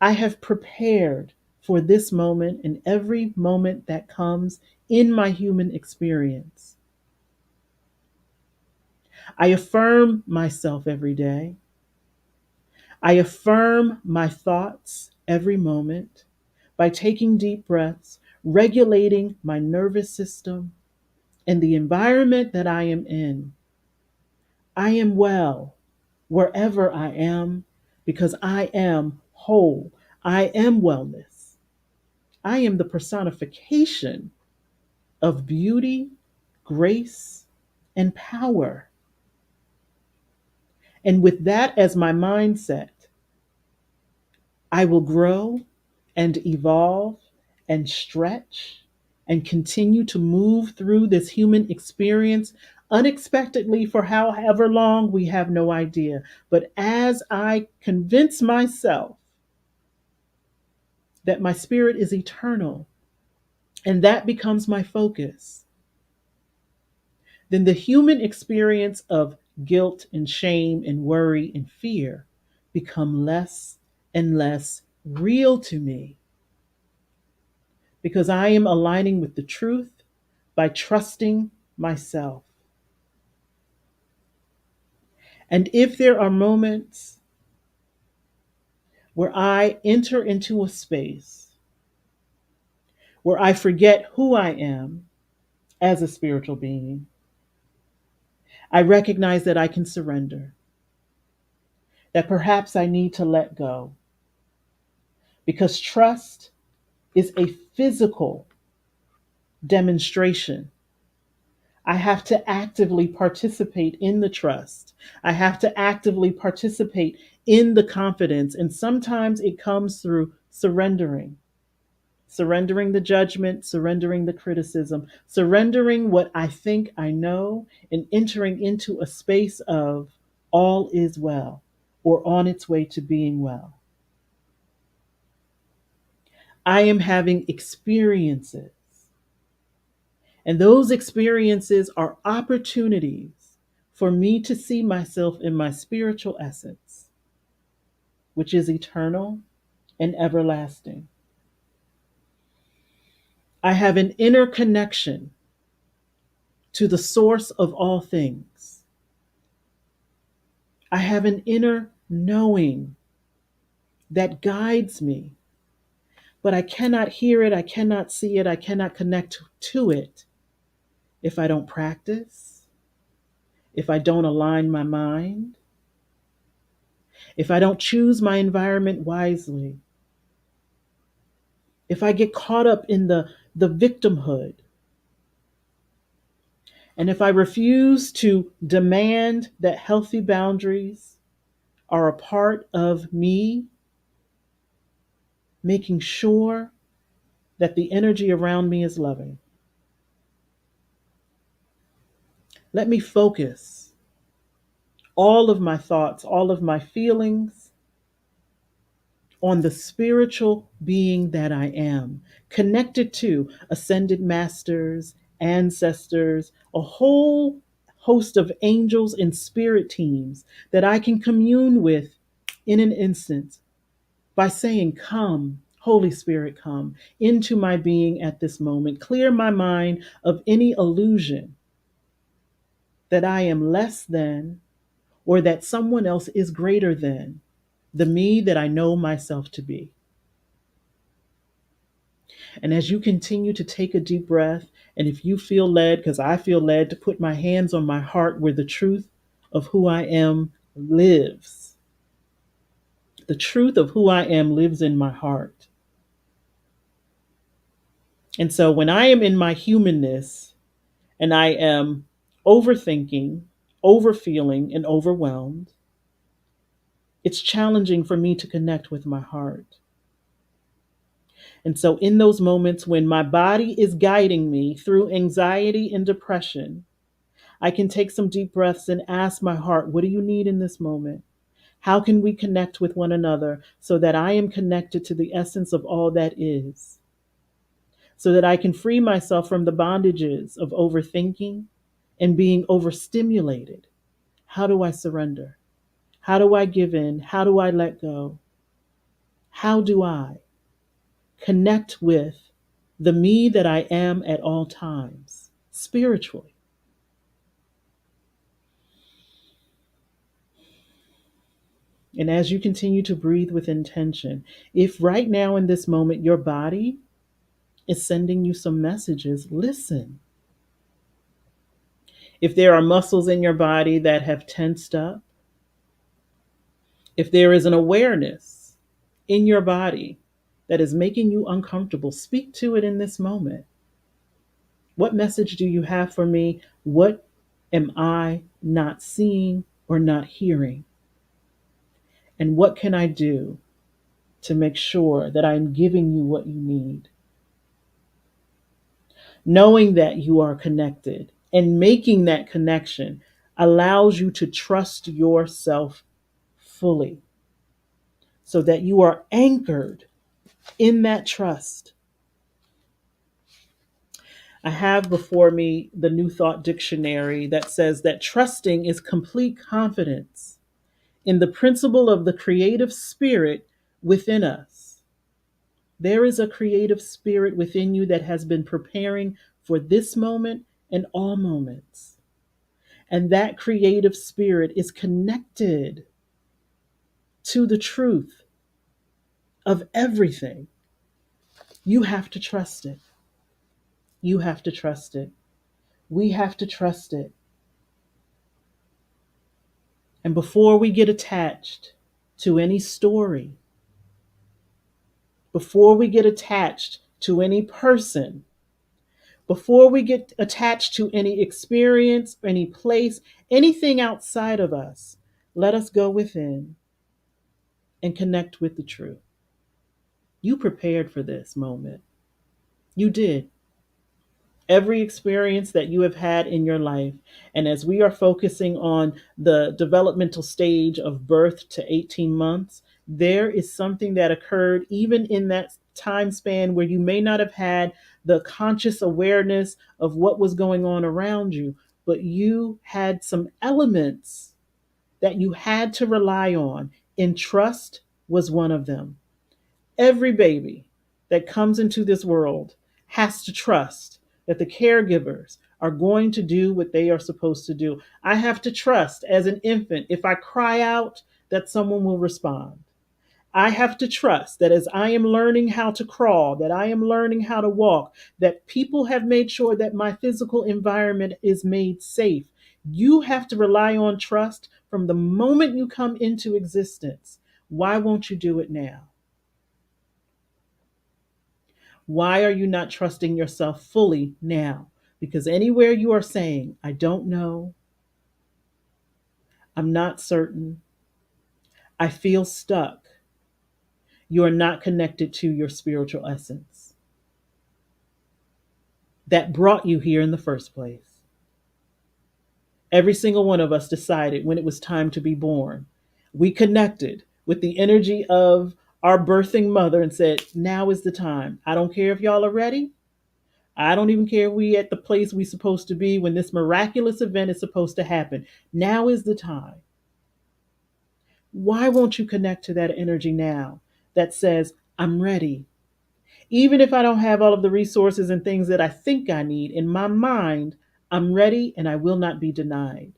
[SPEAKER 1] I have prepared for this moment and every moment that comes in my human experience. I affirm myself every day. I affirm my thoughts every moment. by taking deep breaths, regulating my nervous system and the environment that I am in. I am well wherever I am because I am whole. I am wellness. I am the personification of beauty, grace, and power. And with that as my mindset, I will grow and evolve and stretch and continue to move through this human experience unexpectedly for however long we have no idea. But as I convince myself that my spirit is eternal and that becomes my focus, then the human experience of guilt and shame and worry and fear become less and less real to me because I am aligning with the truth by trusting myself. And if there are moments where I enter into a space where I forget who I am as a spiritual being, I recognize that I can surrender, that perhaps I need to let go, because trust is a physical demonstration. I have to actively participate in the trust. I have to actively participate in the confidence. And sometimes it comes through surrendering the judgment, surrendering the criticism, surrendering what I think I know, and entering into a space of all is well or on its way to being well. I am having experiences. And those experiences are opportunities for me to see myself in my spiritual essence, which is eternal and everlasting. I have an inner connection to the source of all things. I have an inner knowing that guides me, but I cannot hear it, I cannot see it, I cannot connect to it if I don't practice, if I don't align my mind, if I don't choose my environment wisely, if I get caught up in the victimhood, and if I refuse to demand that healthy boundaries are a part of me, making sure that the energy around me is loving. Let me focus all of my thoughts, all of my feelings on the spiritual being that I am, connected to ascended masters, ancestors, a whole host of angels and spirit teams that I can commune with in an instant by saying, "Come, Holy Spirit, come into my being at this moment. Clear my mind of any illusion that I am less than or that someone else is greater than the me that I know myself to be." And as you continue to take a deep breath, and if you feel led, because I feel led to put my hands on my heart where the truth of who I am lives, the truth of who I am lives in my heart. And so when I am in my humanness and I am overthinking, overfeeling, and overwhelmed, it's challenging for me to connect with my heart. And so, in those moments when my body is guiding me through anxiety and depression, I can take some deep breaths and ask my heart, what do you need in this moment? How can we connect with one another so that I am connected to the essence of all that is? So that I can free myself from the bondages of overthinking and being overstimulated. How do I surrender? How do I give in? How do I let go? How do I connect with the me that I am at all times, spiritually? And as you continue to breathe with intention, if right now in this moment your body is sending you some messages, listen. If there are muscles in your body that have tensed up, if there is an awareness in your body that is making you uncomfortable, speak to it in this moment. What message do you have for me? What am I not seeing or not hearing? And what can I do to make sure that I'm giving you what you need? Knowing that you are connected and making that connection allows you to trust yourself fully so that you are anchored in that trust. I have before me the New Thought Dictionary that says that trusting is complete confidence in the principle of the creative spirit within us. There is a creative spirit within you that has been preparing for this moment and all moments. And that creative spirit is connected to the truth of everything. You have to trust it. You have to trust it. We have to trust it. And before we get attached to any story, before we get attached to any person, before we get attached to any experience, any place, anything outside of us, let us go within and connect with the truth. You prepared for this moment. You did. Every experience that you have had in your life. And as we are focusing on the developmental stage of birth to 18 months, there is something that occurred even in that time span where you may not have had the conscious awareness of what was going on around you, but you had some elements that you had to rely on, and trust was one of them. Every baby that comes into this world has to trust that the caregivers are going to do what they are supposed to do. I have to trust as an infant, if I cry out, that someone will respond. I have to trust that as I am learning how to crawl, that I am learning how to walk, that people have made sure that my physical environment is made safe. You have to rely on trust from the moment you come into existence. Why won't you do it now? Why are you not trusting yourself fully now? Because anywhere you are saying, I don't know, I'm not certain, I feel stuck, you are not connected to your spiritual essence that brought you here in the first place. Every single one of us decided when it was time to be born. We connected with the energy of our birthing mother and said, now is the time. I don't care if y'all are ready. I don't even care if we at the place we supposed to be when this miraculous event is supposed to happen. Now is the time. Why won't you connect to that energy now that says, I'm ready? Even if I don't have all of the resources and things that I think I need, in my mind, I'm ready and I will not be denied.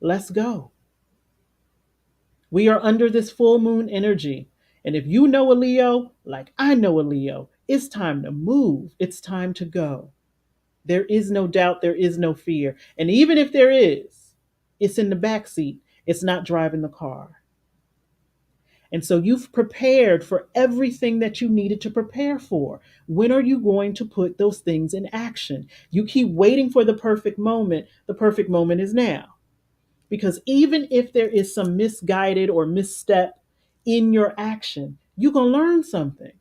[SPEAKER 1] Let's go. We are under this full moon energy. And if you know a Leo, like I know a Leo, it's time to move. It's time to go. There is no doubt, there is no fear. And even if there is, it's in the back seat. It's not driving the car. And so you've prepared for everything that you needed to prepare for. When are you going to put those things in action? You keep waiting for the perfect moment. The perfect moment is now. Because even if there is some misguided or misstep in your action, you're going to learn something.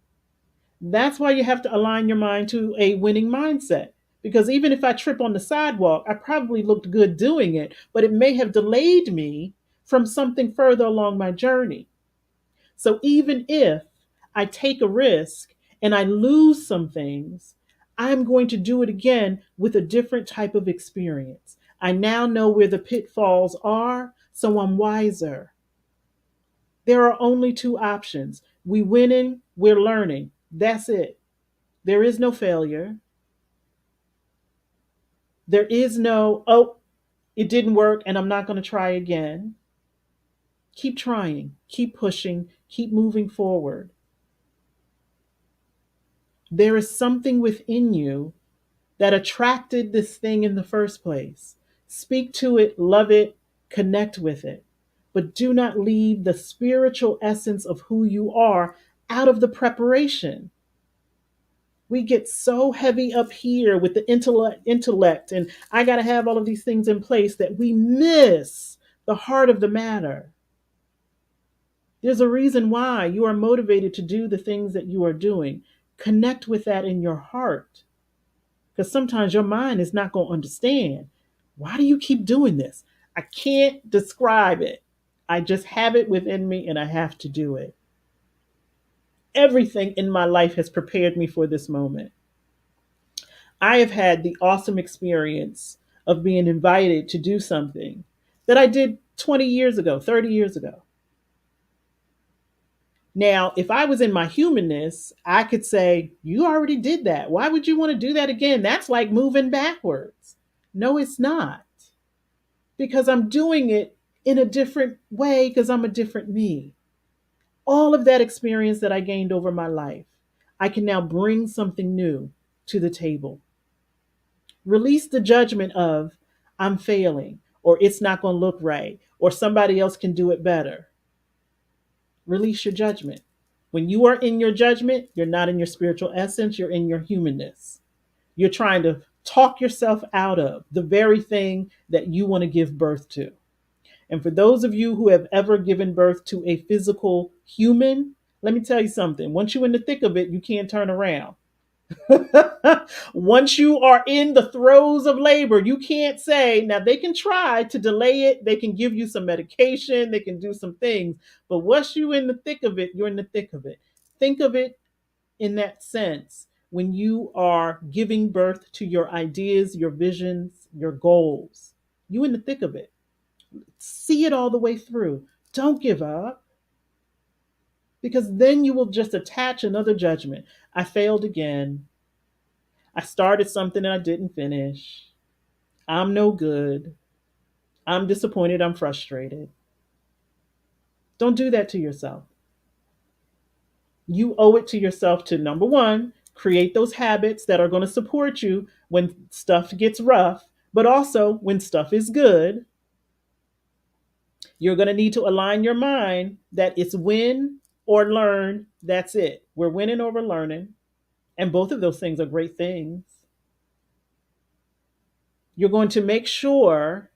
[SPEAKER 1] That's why you have to align your mind to a winning mindset. Because even if I trip on the sidewalk, I probably looked good doing it, but it may have delayed me from something further along my journey. So even if I take a risk and I lose some things, I'm going to do it again with a different type of experience. I now know where the pitfalls are, so I'm wiser. There are only two options. We winning, we're learning. That's it. There is no failure. There is no, oh, it didn't work and I'm not going to try again. Keep trying, keep pushing, keep moving forward. There is something within you that attracted this thing in the first place. Speak to it, love it, connect with it. But do not leave the spiritual essence of who you are out of the preparation. We get so heavy up here with the intellect and I got to have all of these things in place that we miss the heart of the matter. There's a reason why you are motivated to do the things that you are doing. Connect with that in your heart, because sometimes your mind is not going to understand. Why do you keep doing this? I can't describe it. I just have it within me and I have to do it. Everything in my life has prepared me for this moment. I have had the awesome experience of being invited to do something that I did 20 years ago, 30 years ago. Now, if I was in my humanness, I could say, you already did that. Why would you want to do that again? That's like moving backwards. No, it's not. Because I'm doing it in a different way because I'm a different me. All of that experience that I gained over my life, I can now bring something new to the table. Release the judgment of, I'm failing, or it's not going to look right, or somebody else can do it better. Release your judgment. When you are in your judgment, you're not in your spiritual essence, you're in your humanness. You're trying to talk yourself out of the very thing that you want to give birth to. And for those of you who have ever given birth to a physical human, let me tell you something. Once you're in the thick of it, you can't turn around. Once you are in the throes of labor, you can't say, now they can try to delay it. They can give you some medication. They can do some things. But once you're in the thick of it, you're in the thick of it. Think of it in that sense when you are giving birth to your ideas, your visions, your goals. You in the thick of it. See it all the way through. Don't give up, because then you will just attach another judgment. I failed again. I started something and I didn't finish. I'm no good. I'm disappointed. I'm frustrated. Don't do that to yourself. You owe it to yourself to, number one, create those habits that are going to support you when stuff gets rough, but also when stuff is good. You're going to need to align your mind that it's win or learn. That's it. We're winning or we're learning. And both of those things are great things. You're going to make sure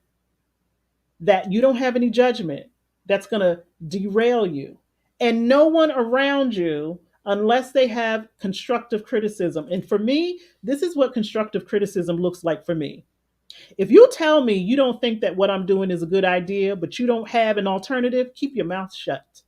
[SPEAKER 1] that you don't have any judgment that's going to derail you. And no one around you, unless they have constructive criticism. And for me, this is what constructive criticism looks like for me. If you tell me you don't think that what I'm doing is a good idea, but you don't have an alternative, keep your mouth shut.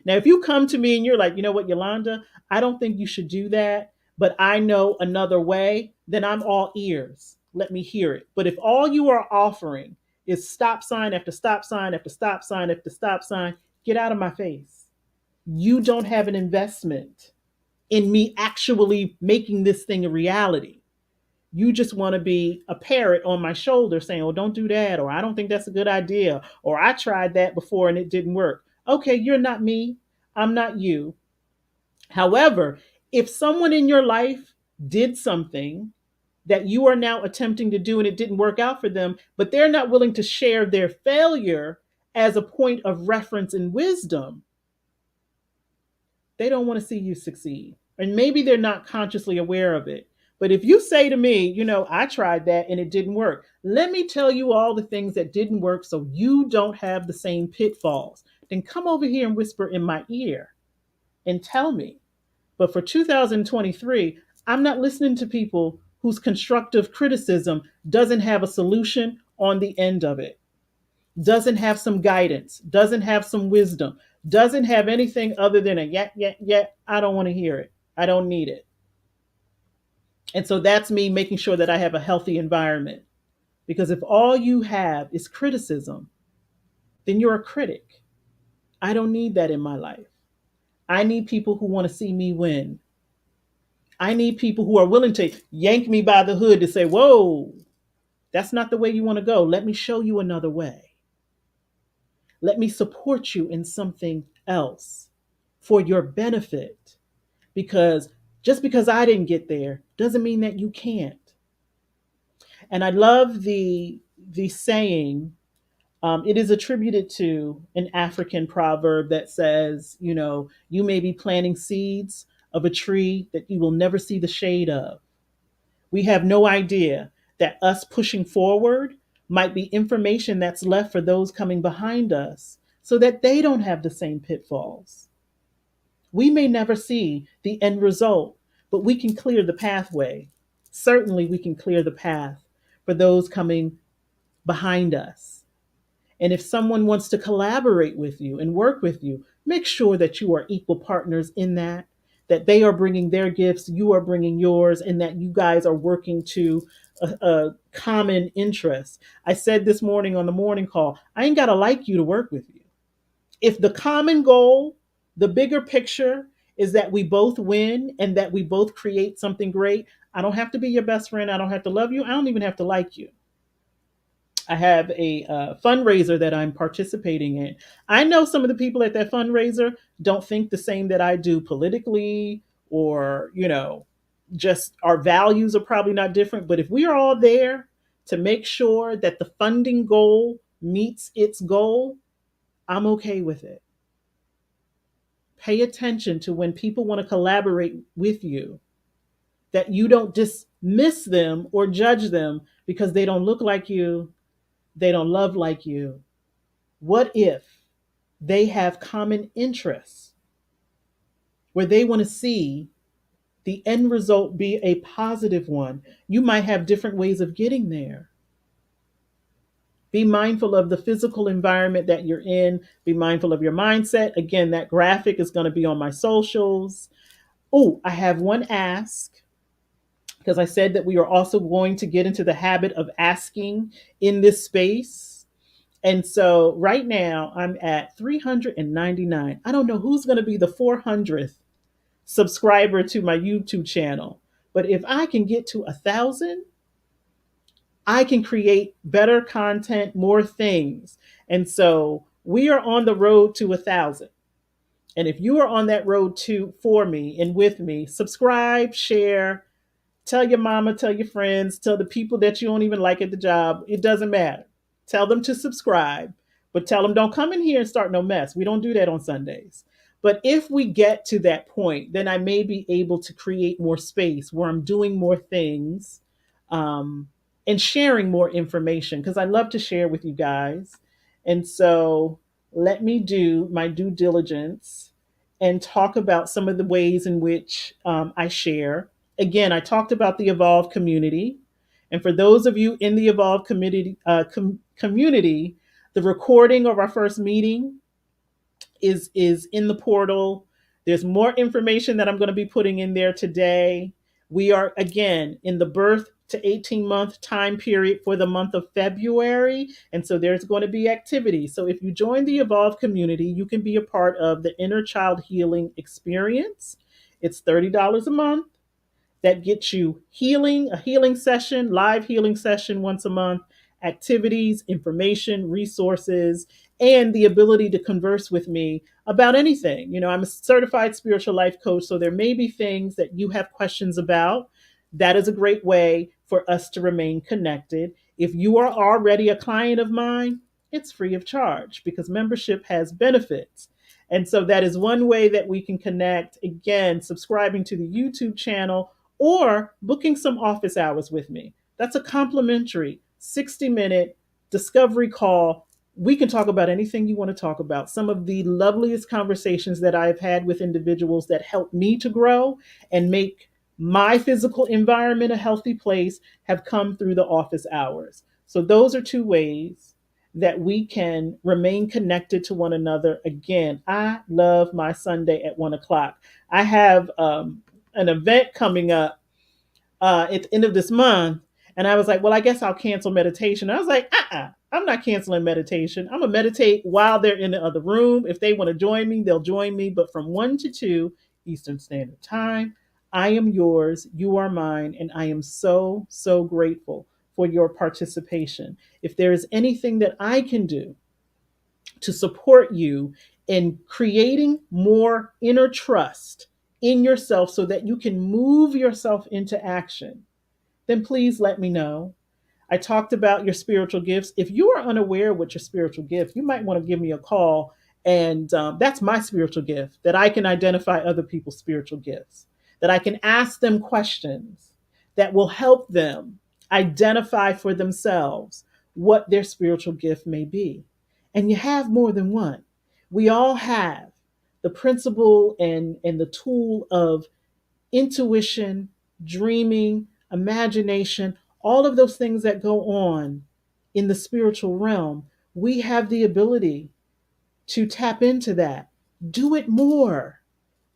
[SPEAKER 1] Now, if you come to me and you're like, you know what, Yolanda, I don't think you should do that, but I know another way, then I'm all ears. Let me hear it. But if all you are offering is stop sign after stop sign after stop sign after stop sign, get out of my face. You don't have an investment in me actually making this thing a reality. You just want to be a parrot on my shoulder saying, oh, don't do that, or I don't think that's a good idea, or I tried that before and it didn't work. Okay, you're not me. I'm not you. However, if someone in your life did something that you are now attempting to do and it didn't work out for them, but they're not willing to share their failure as a point of reference and wisdom, they don't want to see you succeed. And maybe they're not consciously aware of it. But if you say to me, you know, I tried that and it didn't work, let me tell you all the things that didn't work so you don't have the same pitfalls. Then come over here and whisper in my ear and tell me. But for 2023, I'm not listening to people whose constructive criticism doesn't have a solution on the end of it, doesn't have some guidance, doesn't have some wisdom, doesn't have anything other than a yeah, yeah, yeah. I don't want to hear it. I don't need it. And so that's me making sure that I have a healthy environment. Because if all you have is criticism, then you're a critic. I don't need that in my life. I need people who want to see me win. I need people who are willing to yank me by the hood to say, whoa, that's not the way you want to go. Let me show you another way. Let me support you in something else for your benefit. Because just because I didn't get there doesn't mean that you can't. And I love the saying. It is attributed to an African proverb that says, you may be planting seeds of a tree that you will never see the shade of. We have no idea that us pushing forward might be information that's left for those coming behind us so that they don't have the same pitfalls. We may never see the end result, but we can clear the pathway. Certainly, we can clear the path for those coming behind us. And if someone wants to collaborate with you and work with you, make sure that you are equal partners in that they are bringing their gifts, you are bringing yours, and that you guys are working to a common interest. I said this morning on the morning call, I ain't got to like you to work with you. If the common goal, the bigger picture is that we both win and that we both create something great, I don't have to be your best friend. I don't have to love you. I don't even have to like you. I have a fundraiser that I'm participating in. I know some of the people at that fundraiser don't think the same that I do politically, or, just our values are probably not different. But if we are all there to make sure that the funding goal meets its goal, I'm okay with it. Pay attention to when people want to collaborate with you, that you don't dismiss them or judge them because they don't look like you, they don't love like you. What if they have common interests where they want to see the end result be a positive one? You might have different ways of getting there. Be mindful of the physical environment that you're in. Be mindful of your mindset. Again, that graphic is going to be on my socials. Oh, I have one ask, because I said that we are also going to get into the habit of asking in this space. And so right now I'm at 399. I don't know who's going to be the 400th subscriber to my YouTube channel, but if I can get to 1,000, I can create better content, more things. And so we are on the road to 1,000. And if you are on that road to for me and with me, subscribe, share, tell your mama, tell your friends, tell the people that you don't even like at the job. It doesn't matter. Tell them to subscribe, but tell them don't come in here and start no mess. We don't do that on Sundays. But if we get to that point, then I may be able to create more space where I'm doing more things, um, and sharing more information, because I love to share with you guys. And so let me do my due diligence and talk about some of the ways in which I share. Again, I talked about the Evolve community. And for those of you in the Evolve community, the recording of our first meeting is in the portal. There's more information that I'm going to be putting in there today. We are again in the birth to 18-month time period for the month of February. And so there's going to be activity. So if you join the Evolve community, you can be a part of the Inner Child Healing Experience. It's $30 a month. That gets you healing, a healing session, live healing session once a month, activities, information, resources, and the ability to converse with me about anything. I'm a certified spiritual life coach, so there may be things that you have questions about. That is a great way for us to remain connected. If you are already a client of mine, it's free of charge because membership has benefits. And so that is one way that we can connect. Again, subscribing to the YouTube channel or booking some office hours with me. That's a complimentary 60-minute discovery call. We can talk about anything you want to talk about. Some of the loveliest conversations that I've had with individuals that help me to grow and make my physical environment a healthy place have come through the office hours. So those are two ways that we can remain connected to one another. Again, I love my Sunday at 1 o'clock. I have an event coming up at the end of this month. And I was like, well, I guess I'll cancel meditation. I was like, I'm not canceling meditation. I'm going to meditate while they're in the other room. If they want to join me, they'll join me. But from 1 to 2 Eastern Standard Time, I am yours, you are mine. And I am so, so grateful for your participation. If there is anything that I can do to support you in creating more inner trust in yourself so that you can move yourself into action, then please let me know. I talked about your spiritual gifts. If you are unaware of what your spiritual gift, you might want to give me a call. And that's my spiritual gift, that I can identify other people's spiritual gifts, that I can ask them questions that will help them identify for themselves what their spiritual gift may be. And you have more than one. We all have the principle and the tool of intuition, dreaming, imagination, all of those things that go on in the spiritual realm. We have the ability to tap into that. Do it more.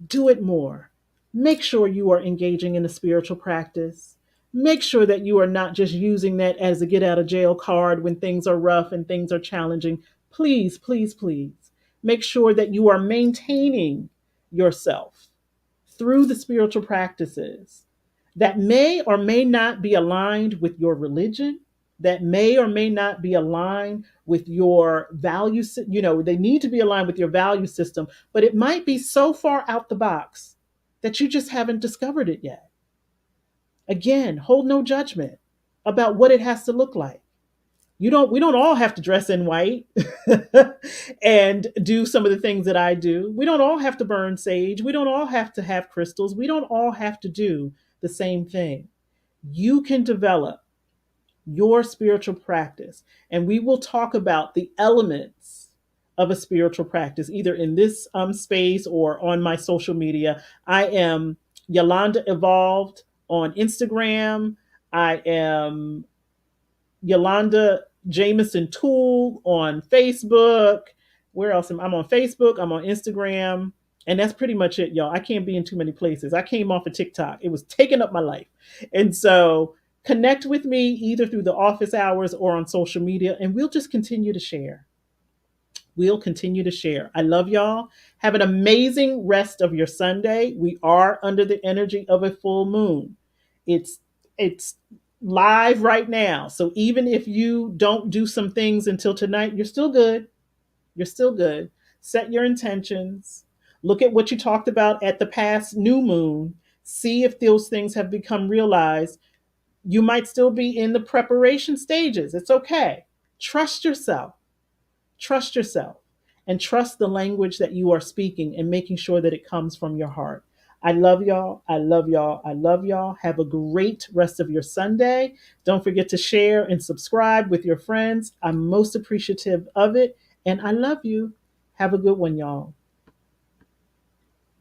[SPEAKER 1] Do it more. Make sure you are engaging in a spiritual practice. Make sure that you are not just using that as a get out of jail card when things are rough and things are challenging. Please, please, please make sure that you are maintaining yourself through the spiritual practices that may or may not be aligned with your religion, that may or may not be aligned with your values. They need to be aligned with your value system, but it might be so far out the box that you just haven't discovered it yet. Again, hold no judgment about what it has to look like. We don't all have to dress in white and do some of the things that I do. We don't all have to burn sage. We don't all have to have crystals. We don't all have to do the same thing. You can develop your spiritual practice, and we will talk about the elements of a spiritual practice either in this space or on my social media. I am Yolanda Evolved on Instagram. I am Yolanda Jameson Tool on Facebook. Where else? I'm on Facebook. I'm on Instagram. And that's pretty much it, y'all. I can't be in too many places. I came off of TikTok. It was taking up my life. And so connect with me either through the office hours or on social media, and we'll just continue to share. We'll continue to share. I love y'all. Have an amazing rest of your Sunday. We are under the energy of a full moon. It's live right now. So even if you don't do some things until tonight, you're still good. You're still good. Set your intentions. Look at what you talked about at the past new moon. See if those things have become realized. You might still be in the preparation stages. It's okay. Trust yourself. Trust yourself and trust the language that you are speaking and making sure that it comes from your heart. I love y'all. I love y'all. I love y'all. Have a great rest of your Sunday. Don't forget to share and subscribe with your friends. I'm most appreciative of it. And I love you. Have a good one, y'all.